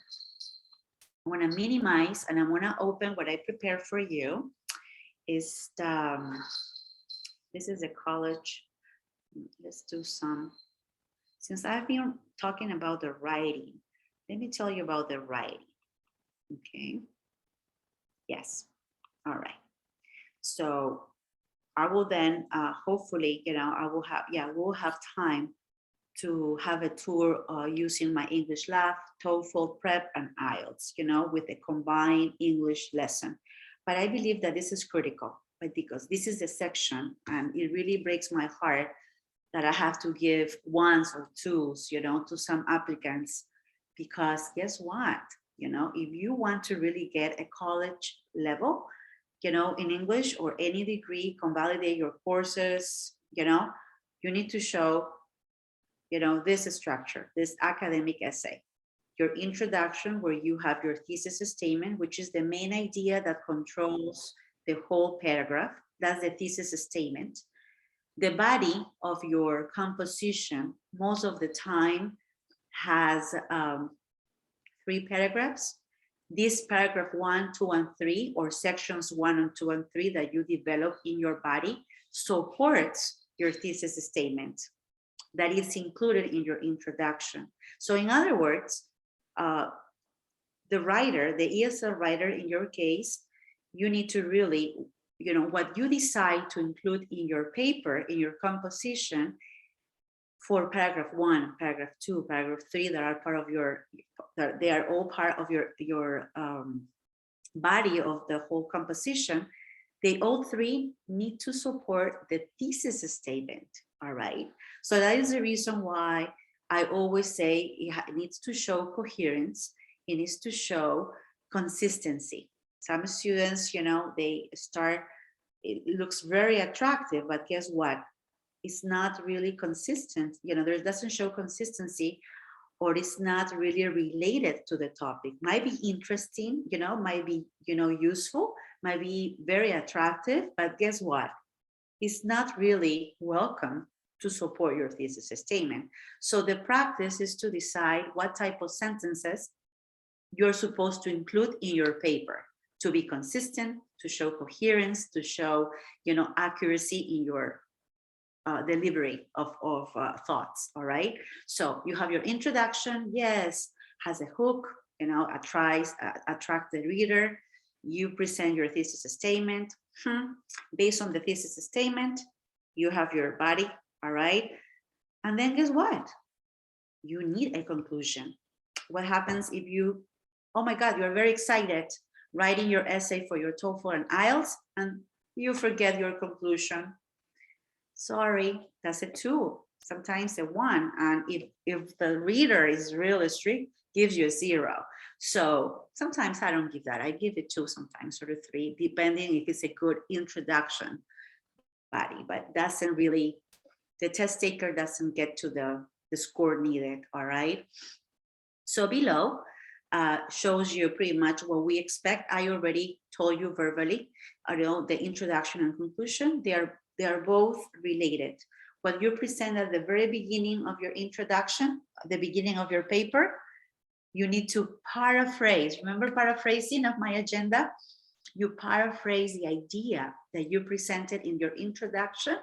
I wanna minimize, and I'm gonna open what I prepared for you. This is a college. Let's do some, since I've been talking about the writing, let me tell you about the writing. Okay, yes, all right. So I will then hopefully, we'll have time to have a tour using my English Lab, TOEFL prep, and IELTS, with a combined English lesson. But I believe that this is critical, but because this is the section, and it really breaks my heart that I have to give 1s or 2s, to some applicants, because guess what? If you want to really get a college level, in English or any degree, convalidate your courses, you need to show, this structure, this academic essay, your introduction, where you have your thesis statement, which is the main idea that controls the whole paragraph. That's the thesis statement. The body of your composition, most of the time, has 3 paragraphs. This paragraph 1, 2, and 3, or sections 1 and 2 and 3 that you develop in your body, supports your thesis statement that is included in your introduction. So in other words, the writer, the ESL writer in your case, you need to really, what you decide to include in your paper, in your composition, for paragraph 1, paragraph 2, paragraph 3, that are part of your, they are all part of your body of the whole composition. They all 3 need to support the thesis statement. All right. So that is the reason why I always say it needs to show coherence. It needs to show consistency. Some students, they start, it looks very attractive, but guess what? It's not really consistent. There doesn't show consistency, or it's not really related to the topic. Might be interesting, might be, useful, might be very attractive, but guess what? It's not really welcome to support your thesis statement. So the practice is to decide what type of sentences you're supposed to include in your paper to be consistent, to show coherence, to show, accuracy in your delivery of thoughts. All right. So you have your introduction. Yes, has a hook. Attract the reader. You present your thesis statement. Based on the thesis statement, you have your body. All right. And then guess what? You need a conclusion. What happens if you, oh my God, you're very excited writing your essay for your TOEFL and IELTS, and you forget your conclusion? Sorry, that's a 2, sometimes a 1. And if the reader is really strict, gives you a 0. So sometimes I don't give that. I give it 2 sometimes, or 3, depending if it's a good introduction body, but doesn't really, the test taker doesn't get to the score needed. All right. So below shows you pretty much what we expect. I already told you verbally, the introduction and conclusion, they are both related. What you present at the very beginning of your introduction, at the beginning of your paper, you need to paraphrase. Remember paraphrasing of my agenda? You paraphrase the idea that you presented in your introduction,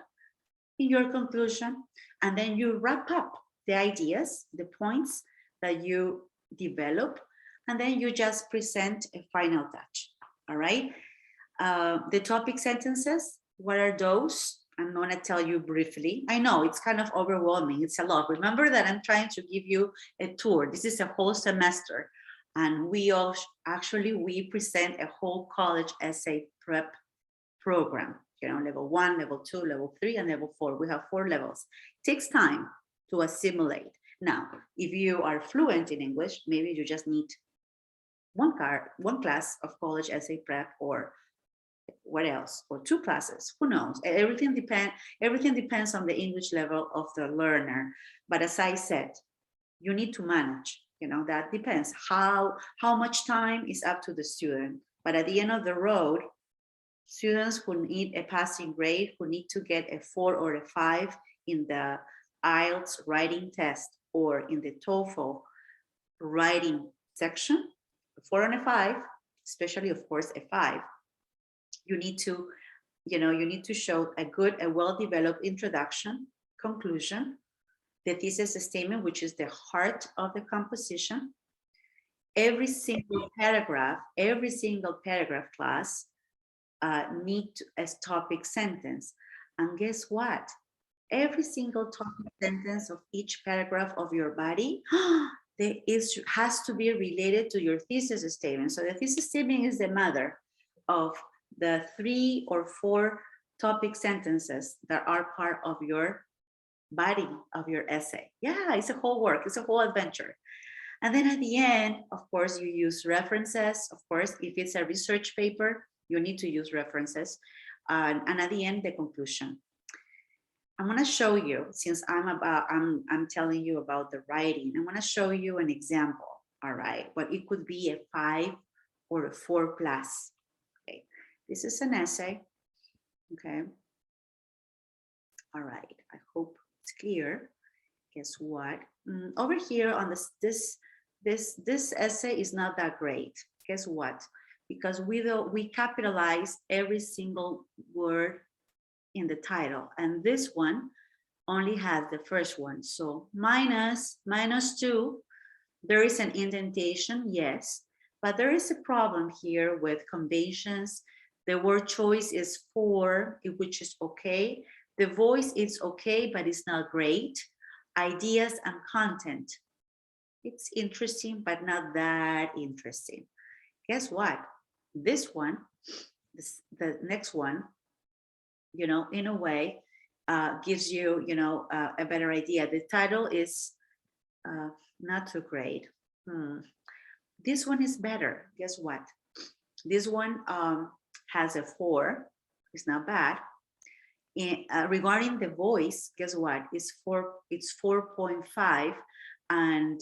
in your conclusion, and then you wrap up the ideas, the points that you develop, and then you just present a final touch. All right. The topic sentences, what are those? I'm going to tell you briefly. I know it's kind of overwhelming. It's a lot. Remember that I'm trying to give you a tour. This is a whole semester. And we present a whole college essay prep program, level 1, level 2, level 3, and level 4. We have 4 levels. It takes time to assimilate. Now, if you are fluent in English, maybe you just need one class of college essay prep, or what else, or 2 classes, who knows? Everything depends on the English level of the learner. But as I said, you need to manage, that depends. How much time is up to the student. But at the end of the road, students who need a passing grade, who need to get a 4 or a 5 in the IELTS writing test, or in the TOEFL writing section, a 4 and a 5, especially of course a 5, you need to show a well-developed introduction, conclusion, the thesis statement, which is the heart of the composition. Every single paragraph class need a topic sentence. And guess what? Every single topic sentence of each paragraph of your body has to be related to your thesis statement. So the thesis statement is the mother of the 3 or 4 topic sentences that are part of your body of your essay. Yeah, it's a whole work, it's a whole adventure. And then at the end, of course, you use references. Of course, if it's a research paper, you need to use references. And at the end, the conclusion. I'm going to show you, since I'm telling you about the writing, I'm going to show you an example. All right, but it could be a 5 or a 4 plus. Okay, this is an essay. Okay. All right, I hope it's clear. Guess what? Over here on this essay is not that great. Guess what? Because we capitalize every single word in the title, and this one only has the first one. So -2, there is an indentation, yes, but there is a problem here with conventions. The word choice is 4, which is okay. The voice is okay, but it's not great. Ideas and content, it's interesting, but not that interesting. Guess what? This one, the next one, in a way, gives you, a better idea. The title is not too great. This one is better. Guess what? This one has a 4. It's not bad. Regarding the voice, guess what? It's 4.5, and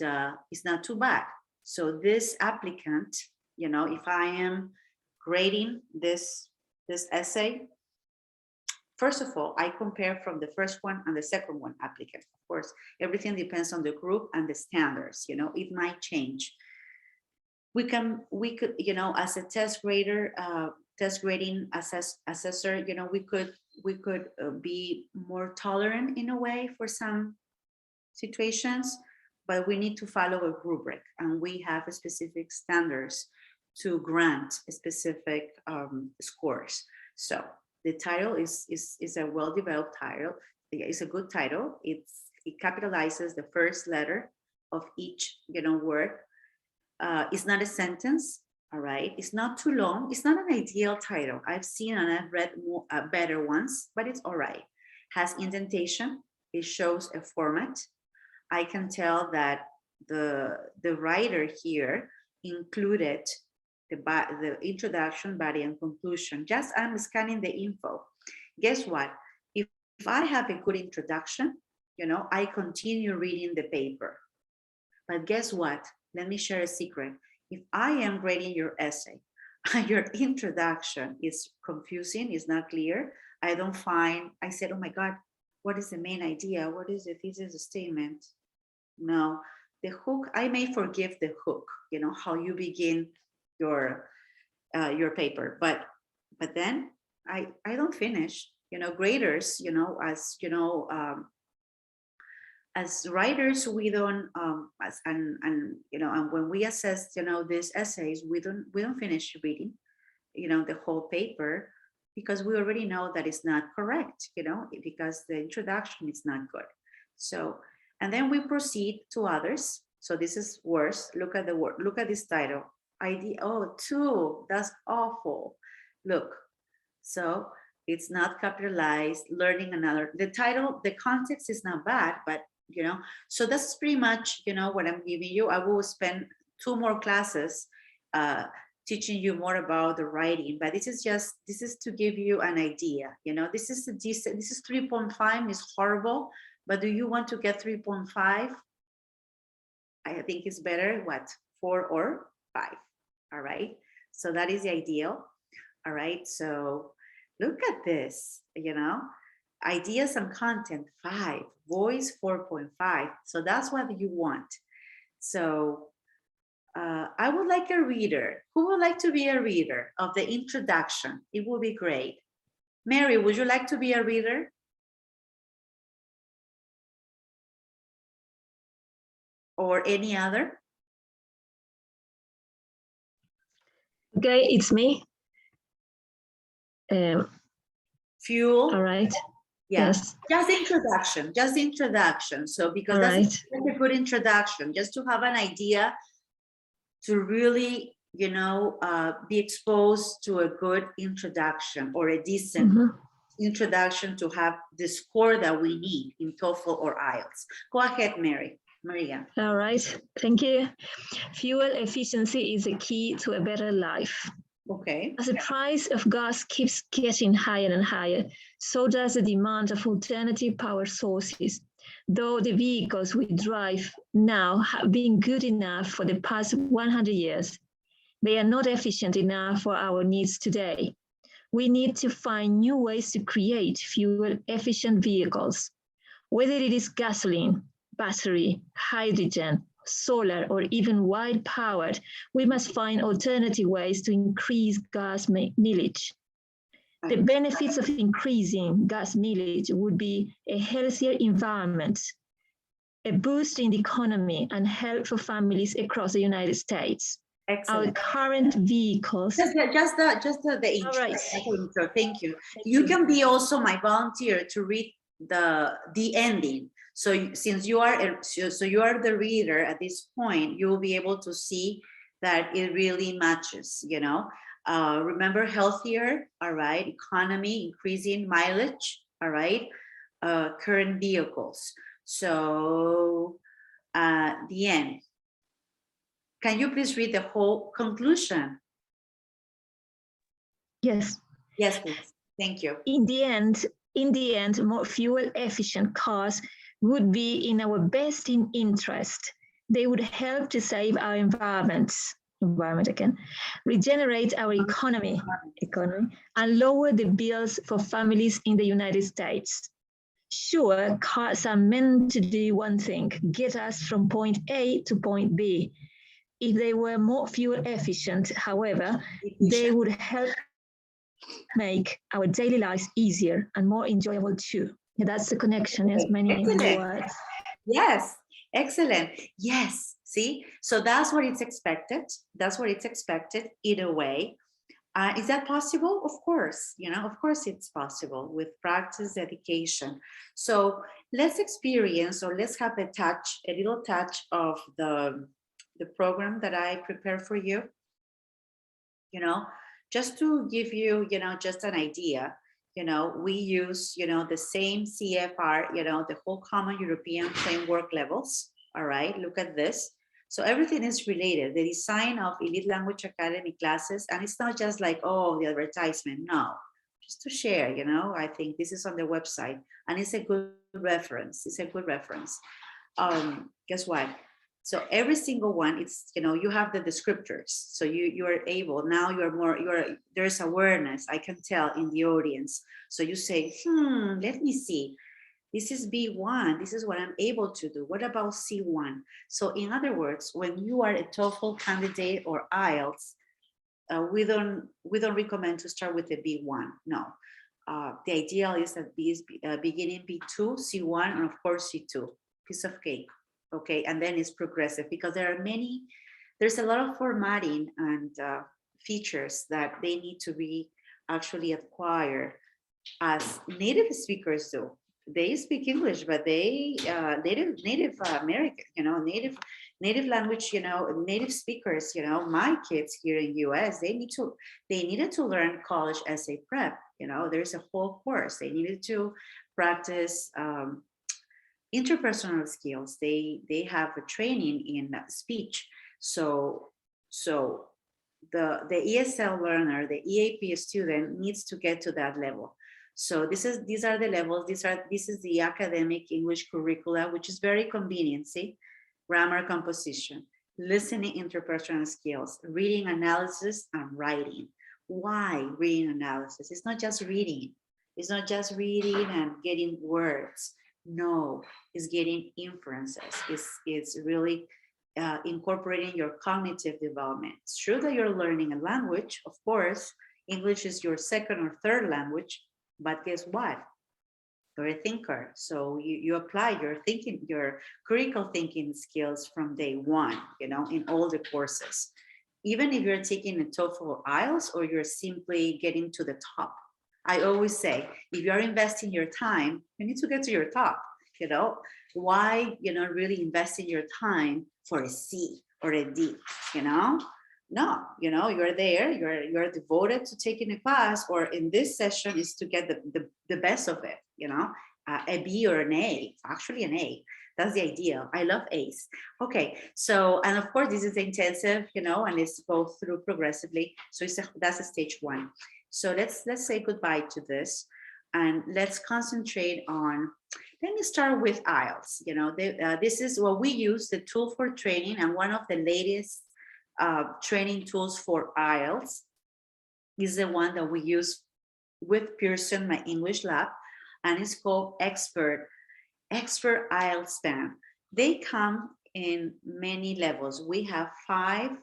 it's not too bad. So this applicant, if I am grading this essay, first of all, I compare from the first one and the second one applicant. Of course, everything depends on the group and the standards, you know, it might change. We could, you know, as a test grader, test grading assessor, you know, we could be more tolerant in a way for some situations, but we need to follow a rubric, and we have specific standards to grant specific scores. So the title is a well-developed title. It's a good title. It capitalizes the first letter of each, you know, word. It's not a sentence, all right? It's not too long. It's not an ideal title. I've seen and I've read more, better ones, but it's all right. Has indentation. It shows a format. I can tell that the writer here included the introduction, body, and conclusion. Just I'm scanning the info. Guess what? If I have a good introduction, you know, I continue reading the paper. But guess what? Let me share a secret. If I am grading your essay and your introduction is confusing, is not clear, I said, oh my God, what is the main idea? What is the thesis statement? No, the hook, I may forgive the hook, you know, how you begin your paper, but then I don't finish, you know. Graders, you know, as writers, we don't you know, and when we assess, you know, these essays, we don't finish reading, you know, the whole paper, because we already know that it's not correct, you know, because the introduction is not good. So, and then we proceed to others. So this is worse. Look at the word. Look at this title. ID. Oh, 2. That's awful. Look. So it's not capitalized. Learning another. The title, the context is not bad, but you know. So that's pretty much, you know, what I'm giving you. I will spend 2 more classes teaching you more about the writing, but this is to give you an idea. You know, this is 3.5 is horrible, but do you want to get 3.5? I think it's better, what, 4 or 5, all right? So that is the ideal, all right? So look at this, you know, ideas and content, 5, voice, 4.5. So that's what you want. So I would like a reader. Who would like to be a reader of the introduction? It would be great. Mary, would you like to be a reader? Or any other?
Okay, it's me.
Fuel.
All right.
Yeah.
Yes.
Just introduction. So because
All
that's
right.
a good introduction, just to have an idea, to really, you know, be exposed to a good introduction or a decent introduction to have the score that we need in TOEFL or IELTS. Go ahead, Maria.
All right. Thank you. Fuel efficiency is a key to a better life.
Okay.
As the price of gas keeps getting higher and higher, so does the demand of alternative power sources. Though the vehicles we drive now have been good enough for the past 100 years, they are not efficient enough for our needs today. We need to find new ways to create fuel-efficient vehicles, whether it is gasoline, battery, hydrogen, solar, or even wind-powered. We must find alternative ways to increase gas mileage. The benefits of increasing gas mileage would be a healthier environment, a boost in the economy, and help for families across the United States.
Excellent.
Our current vehicles.
Just the intro.
All right.
Intro. Thank you. You can be also my volunteer to read the ending. So since you are the reader at this point, you will be able to see that it really matches, you know. Remember, healthier, all right, economy, increasing mileage, all right, current vehicles. So the end. Can you please read the whole conclusion?
Yes.
Yes, please. Thank you.
In the end, more fuel-efficient cars would be in our best interest. They would help to save our environments. environment again, regenerate our economy, and lower the bills for families in the United States. Sure, cars are meant to do one thing, get us from point A to point B. If they were more fuel efficient, however, they would help make our daily lives easier and more enjoyable too. Yeah, that's the connection, as many
Excellent.
words.
Yes, excellent. Yes, see, so that's what it's expected. That's what it's expected either way. Is that possible? Of course, of course it's possible with practice, dedication. So let's experience, or let's have a little touch of the program that I prepared for you, just to give you, just an idea. We use, the same CFR, the whole Common European Framework levels. All right, look at this. So everything is related. The design of Elite Language Academy classes, and it's not just like, oh, the advertisement. No, just to share, I think this is on the website, and it's a good reference. It's a good reference. Guess what? So every single one, it's, you have the descriptors. So you are able, now there's awareness, I can tell in the audience. So you say, let me see. This is B1, this is what I'm able to do. What about C1? So in other words, when you are a TOEFL candidate or IELTS, we don't recommend to start with a B1, no. The ideal is that beginning B2, C1, and of course C2, piece of cake. Okay, and then it's progressive, because there's a lot of formatting and features that they need to be actually acquired as native speakers do. They speak English, but they native American, native language, native speakers, my kids here in US, they needed to learn college essay prep. There's a whole course. They needed to practice interpersonal skills. They have a training in speech. So the ESL learner, the EAP student, needs to get to that level. So these are the levels. This is the academic English curricula, which is very convenient. See, grammar, composition, listening, interpersonal skills, reading, analysis, and writing. Why reading analysis? It's not just reading. It's not just reading and getting words. No, it's getting inferences. It's really incorporating your cognitive development. It's true that you're learning a language, of course. English is your second or third language, but guess what? You're a thinker. So you apply your critical thinking skills from day one, in all the courses. Even if you're taking a TOEFL or IELTS, or you're simply getting to the top. I always say, if you're investing your time, you need to get to your top, Why really investing your time for a C or a D, No, you're there, you're devoted to taking a class, or in this session is to get the best of it, a B or an A, actually an A. That's the ideal. I love A's. Okay, so, and of course this is intensive, and it's go through progressively. So that's a stage one. So let's say goodbye to this, and let's concentrate on, let me start with IELTS. This is what we use, the tool for training, and one of the latest training tools for IELTS is the one that we use with Pearson, my English lab, and it's called Expert IELTS Band. They come in many levels. We have 5.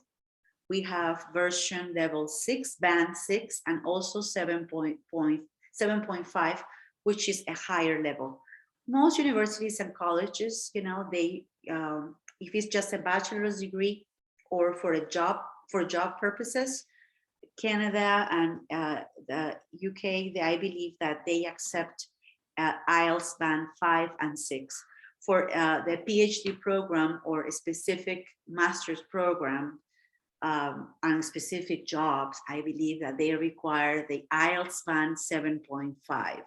We have version level 6, band 6, and also 7.5, which is a higher level. Most universities and colleges, they if it's just a bachelor's degree or for job purposes, Canada and the UK, I believe that they accept IELTS band 5 and 6. For the PhD program or a specific master's program, on specific jobs, I believe that they require the IELTS band 7.5,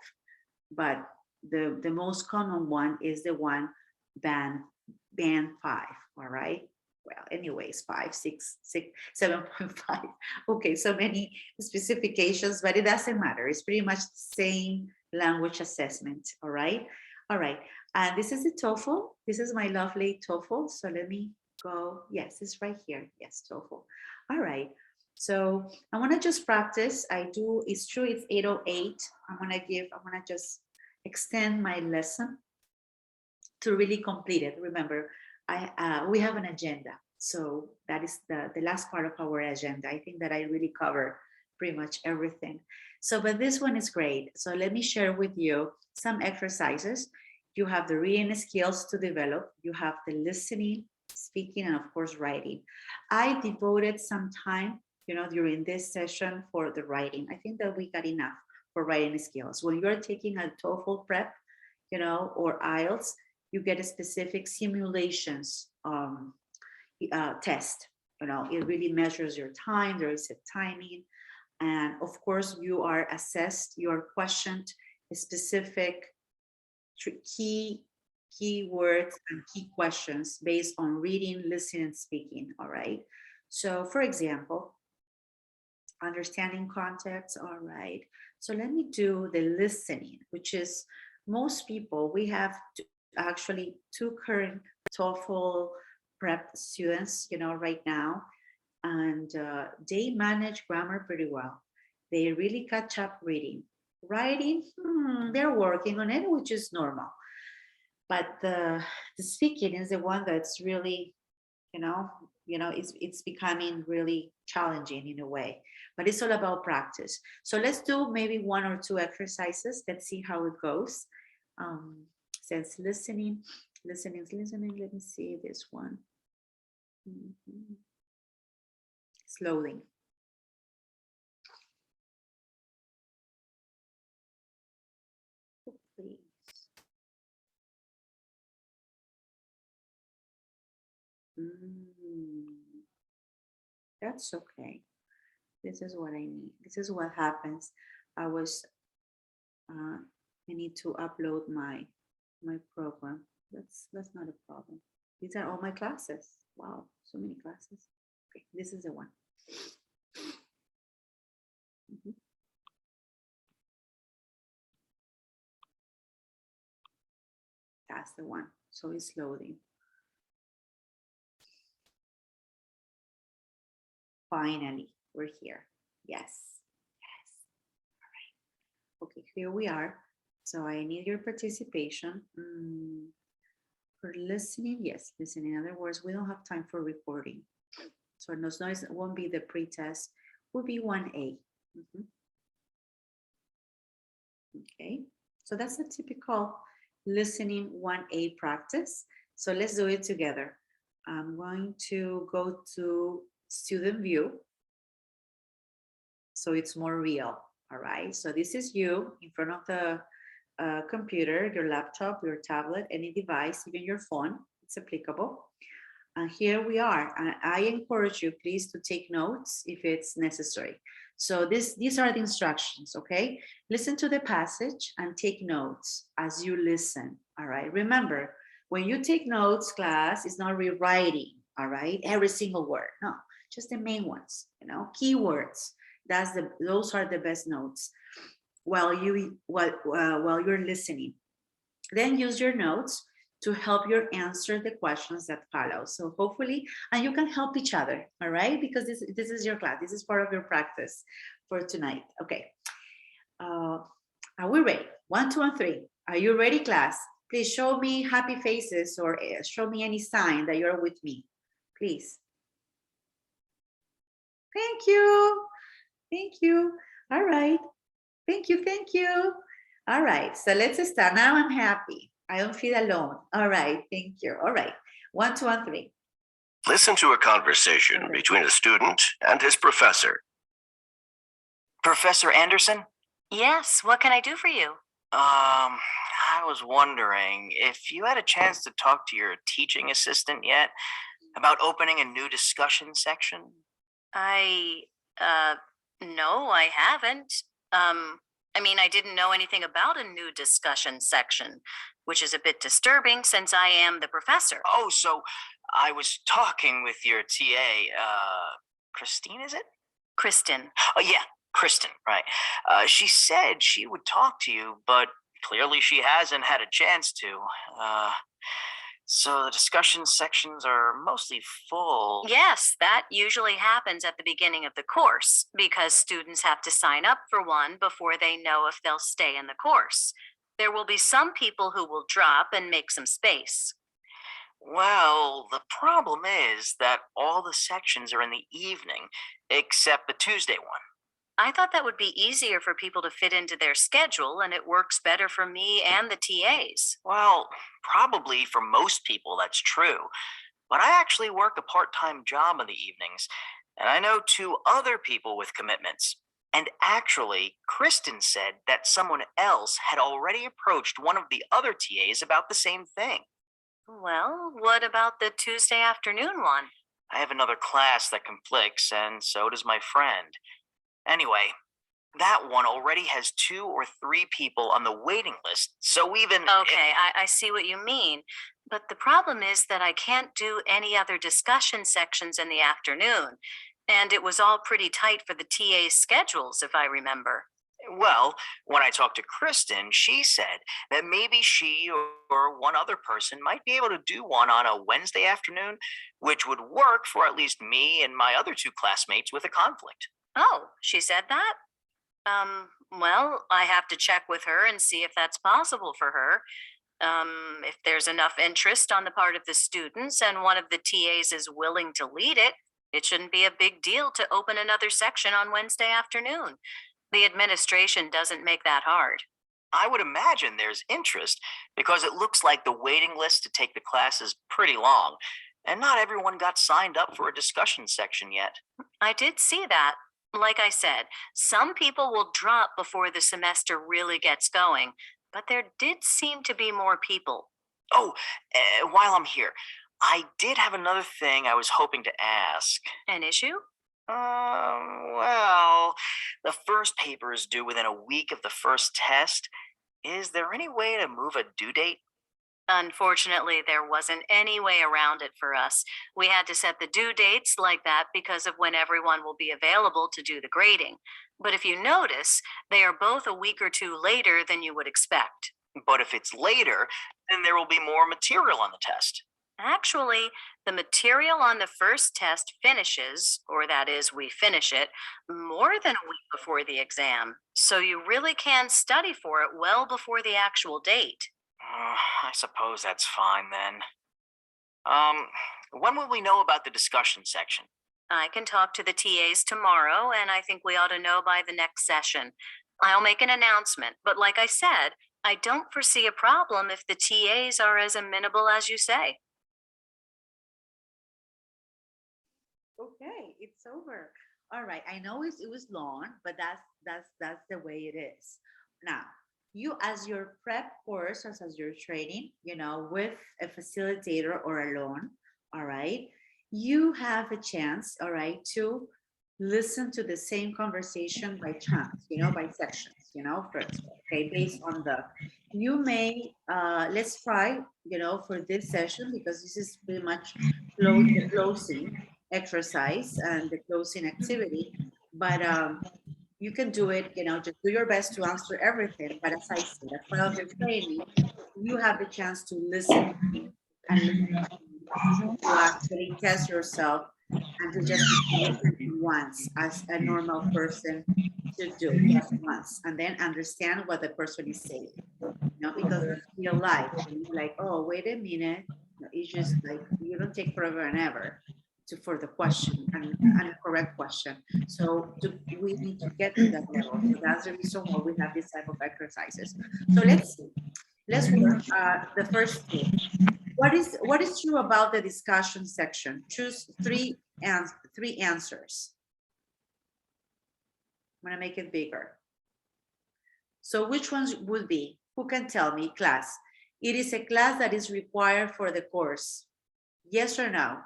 but the most common one is the one band 5. All right. Well, anyways, 5, 6, 7.5. Okay, so many specifications, but it doesn't matter. It's pretty much the same language assessment. All right. And this is the TOEFL. This is my lovely TOEFL. So let me go. Yes, it's right here. Yes, TOEFL. All right. So I want to just practice. It's true, it's 8:08. I want to just extend my lesson to really complete it. Remember, we have an agenda. So that is the last part of our agenda. I think that I really cover pretty much everything. So, but this one is great. So let me share with you some exercises. You have the reading skills to develop. You have the listening, speaking, and of course, writing. I devoted some time, during this session for the writing. I think that we got enough for writing skills. When you're taking a TOEFL prep, or IELTS, you get a specific simulations test. It really measures your time. There is a timing. And of course, you are assessed, you are questioned specific key words and key questions based on reading, listening, and speaking. All right. So for example, understanding context. All right. So let me do the listening, which is most people, we have actually 2 current TOEFL prep students, right now, and they manage grammar pretty well. They really catch up reading. Writing, they're working on it, which is normal. But the speaking is the one that's really, it's becoming really challenging in a way. But it's all about practice. So let's do maybe 1 or 2 exercises. Let's see how it goes. Since listening. Let me see this one. Slowly. Please. That's okay. This is what I need. This is what happens. I need to upload my program. That's not a problem. These are all my classes. Wow, so many classes. Okay, this is the one. That's the one. So it's loading. Finally, we're here. Yes. All right. Okay, here we are. So I need your participation. For listening, yes, listening. In other words, we don't have time for recording. So noise won't be the pre-test, will be 1A. Okay, so that's a typical listening 1A practice. So let's do it together. I'm going to go to student view. So it's more real, all right? So this is you in front of the computer, your laptop, your tablet, any device, even your phone, it's applicable. And here we are. And I encourage you, please, to take notes if it's necessary. So these are the instructions, okay? Listen to the passage and take notes as you listen, all right? Remember, when you take notes, class, it's not rewriting, all right? Every single word, no, just the main ones, keywords. Those are the best notes while you're listening. Then use your notes to help you answer the questions that follow. So hopefully, and you can help each other, all right? Because this is your class. This is part of your practice for tonight. Okay. Are we ready? 1, 2, and 3. Are you ready, class? Please show me happy faces or show me any sign that you're with me, please. Thank you. Thank you. All right. Thank you. All right, so let's start. Now I'm happy. I don't feel alone. All right, thank you. All right, 1, 2, and 3.
Listen to a conversation between a student and his professor.
Professor Anderson?
Yes, what can I do for you?
I was wondering if you had a chance to talk to your teaching assistant yet about opening a new discussion section.
No, I haven't. I didn't know anything about a new discussion section, which is a bit disturbing since I am the professor.
Oh, so I was talking with your TA, Christine, is it?
Kristen.
Oh, yeah, Kristen, right. She said she would talk to you, but clearly she hasn't had a chance to. So the discussion sections are mostly full.
Yes, that usually happens at the beginning of the course because students have to sign up for one before they know if they'll stay in the course. There will be some people who will drop and make some space.
Well, the problem is that all the sections are in the evening, except the Tuesday one.
I thought that would be easier for people to fit into their schedule, and it works better for me and the TAs.
Well, probably for most people that's true, but I actually work a part-time job in the evenings, and I know 2 other people with commitments. And actually, Kristen said that someone else had already approached one of the other TAs about the same thing.
Well, what about the Tuesday afternoon one?
I have another class that conflicts, and so does my friend. Anyway, that one already has 2 or 3 people on the waiting list, so even
Okay, I see what you mean. But the problem is that I can't do any other discussion sections in the afternoon. And it was all pretty tight for the TA's schedules, if I remember.
Well, when I talked to Kristen, she said that maybe she or one other person might be able to do one on a Wednesday afternoon, which would work for at least me and my other 2 classmates with a conflict.
Oh, she said that? Well, I have to check with her and see if that's possible for her. If there's enough interest on the part of the students and one of the TAs is willing to lead it, it shouldn't be a big deal to open another section on Wednesday afternoon. The administration doesn't make that hard.
I would imagine there's interest because it looks like the waiting list to take the class is pretty long, and not everyone got signed up for a discussion section yet.
I did see that. Like I said, some people will drop before the semester really gets going, but there did seem to be more people.
Oh, while I'm here, I did have another thing I was hoping to ask.
An issue?
Well, the first paper is due within a week of the first test. Is there any way to move a due date?
Unfortunately, there wasn't any way around it for us. We had to set the due dates like that because of when everyone will be available to do the grading. But if you notice, they are both a week or 2 later than you would expect.
But if it's later, then there will be more material on the test.
Actually, the material on the first test finishes, or that is, we finish it, more than a week before the exam. So you really can study for it well before the actual date.
I suppose that's fine then. When will we know about the discussion section?
I can talk to the TAs tomorrow, and I think we ought to know by the next session. I'll make an announcement, but like I said, I don't foresee a problem if the TAs are as amenable as you say.
Okay, it's over. All right, I know it was long, but that's the way it is. Now, you as your prep course, as your training, with a facilitator or alone, all right, you have a chance, all right, to listen to the same conversation by chance, by sections, first, okay, based on you may, let's try, for this session, because this is pretty much the closing exercise and the closing activity, but you can do it, just do your best to answer everything. But as I said, as part of your training, you have the chance to listen and to actually test yourself and to just listen once as a normal person should do, just once, and then understand what the person is saying. Because it's real life, and you're like, oh, wait a minute, it's just like you don't take forever and ever for the question and a correct question. So we need to get to that level. So that's the reason why we have this type of exercises. So let's see. Let's work the first thing. What is true about the discussion section? Choose three answers. I'm gonna make it bigger. So which ones would be? Who can tell me? Class. It is a class that is required for the course. Yes or no?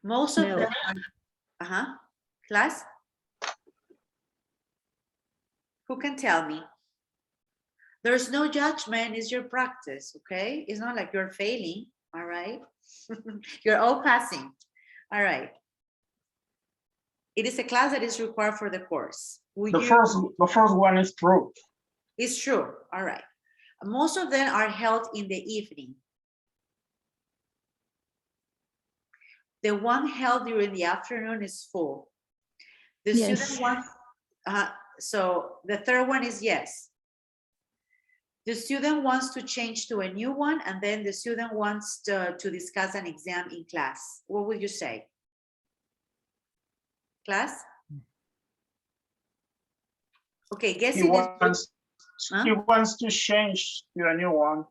Most of them are, class? Who can tell me? There's no judgment, it's your practice, okay? It's not like you're failing, all right? You're all passing, all right. It is a class that is required for the course.
The first one is true.
It's true, all right. Most of them are held in the evening. The one held during the afternoon is full. The
Yes.
student wants, so the third one is yes. The student wants to change to a new one, and then the student wants to discuss an exam in class. What would you say? Class? Okay, guessing is good.
He wants to change to a new one.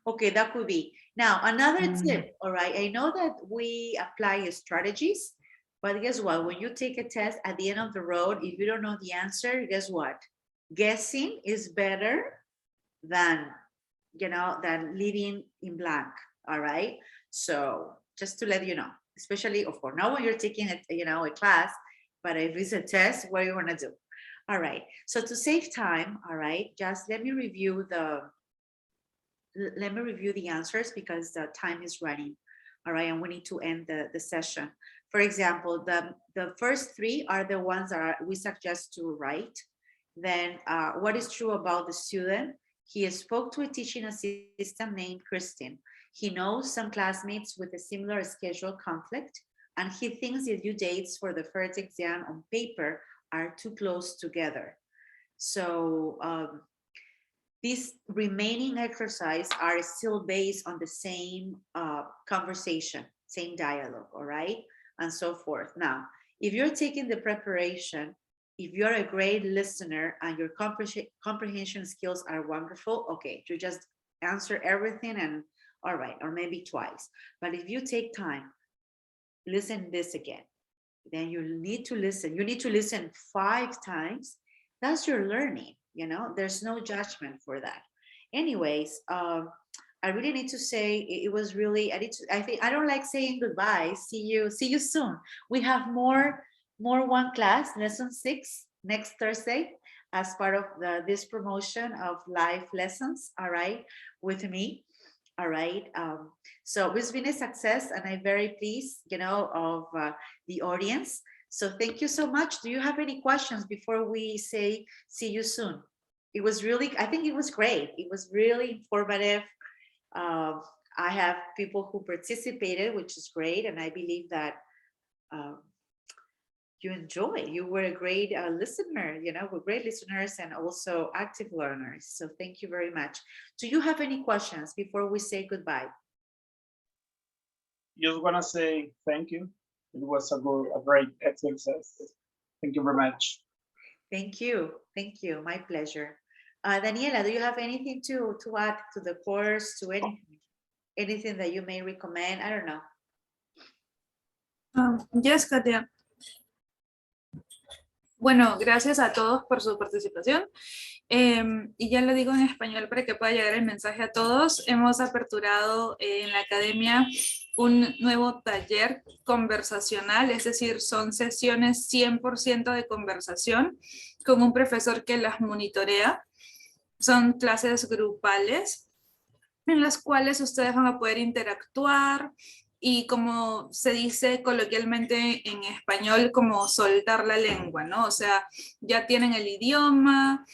Okay, that could be. Now, another tip, all right, I know that we apply strategies, but guess what? When you take a test at the end of the road, if you don't know the answer, guess what? Guessing is better than, than leaving in blank, all right? So just to let you know, especially, of course, not when you're taking a class, but if it's a test, what are you gonna do? All right, so to save time, all right, just let me review the answers because the time is running, all right, and we need to end the session. For example, the first three are the ones that we suggest to write. Then what is true about the student? He spoke to a teaching assistant named Kristen. He knows some classmates with a similar schedule conflict, and he thinks the due dates for the first exam on paper are too close together. So these remaining exercises are still based on the same conversation, same dialogue, all right, and so forth. Now, if you're taking the preparation, if you're a great listener and your comprehension skills are wonderful, okay, you just answer everything and all right, or maybe twice. But if you take time, listen this again, then you need to listen. You need to listen 5 times. That's your learning, there's no judgment for that. Anyways, I really need to say it was really, I don't like saying goodbye. See you soon. We have more one class, lesson 6, next Thursday, as part of this promotion of live lessons, all right, with me. All right, so it's been a success and I'm very pleased, of the audience. So thank you so much. Do you have any questions before we say see you soon? It was really, I think it was great. It was really informative. I have people who participated, which is great. And I believe that you enjoy. You were a great listener, we're great listeners and also active learners. So thank you very much. Do you have any questions before we say goodbye?
Just want to say thank you. It was a great exercise. Thank you very much.
Thank you. Thank you. My pleasure. Daniela, do you have anything to add to the course, to anything that you may recommend? I don't know.
Yes, Katia. Bueno, gracias a todos por su participación. Y ya lo digo en español para que pueda llegar el mensaje a todos. Hemos aperturado en la academia un nuevo taller conversacional, es decir, son sesiones 100% de conversación con un profesor que las monitorea. Son clases grupales en las cuales ustedes van a poder interactuar y, como se dice coloquialmente en español, como soltar la lengua, ¿no? O sea, ya tienen el idioma,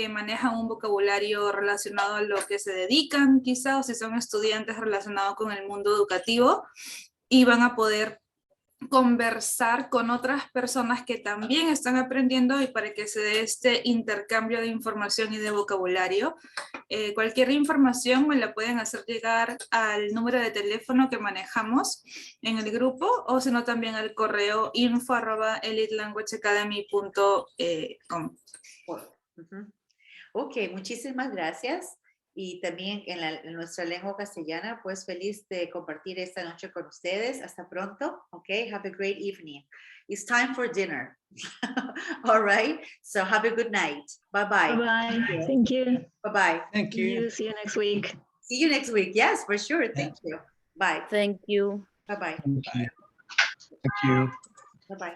manejan un vocabulario relacionado a lo que se dedican quizá, o si son estudiantes relacionados con el mundo educativo, y van a poder conversar con otras personas que también están aprendiendo y para que se dé este intercambio de información y de vocabulario. Cualquier información me la pueden hacer llegar al número de teléfono que manejamos en el grupo o si no también al correo info@elitelanguageacademy.com.
Ok, muchísimas gracias. Y también en nuestra lengua castellana, pues feliz de compartir esta noche con ustedes. Hasta pronto. Okay, have a great evening. It's time for dinner. All right, so have a good night. Bye-bye.
Bye-bye. Thank you.
Bye-bye.
Thank you.
See you next week.
See you next week. Yes, for sure. Thank you. Bye.
Thank you.
Bye-bye.
Thank you. Thank you.
Bye-bye.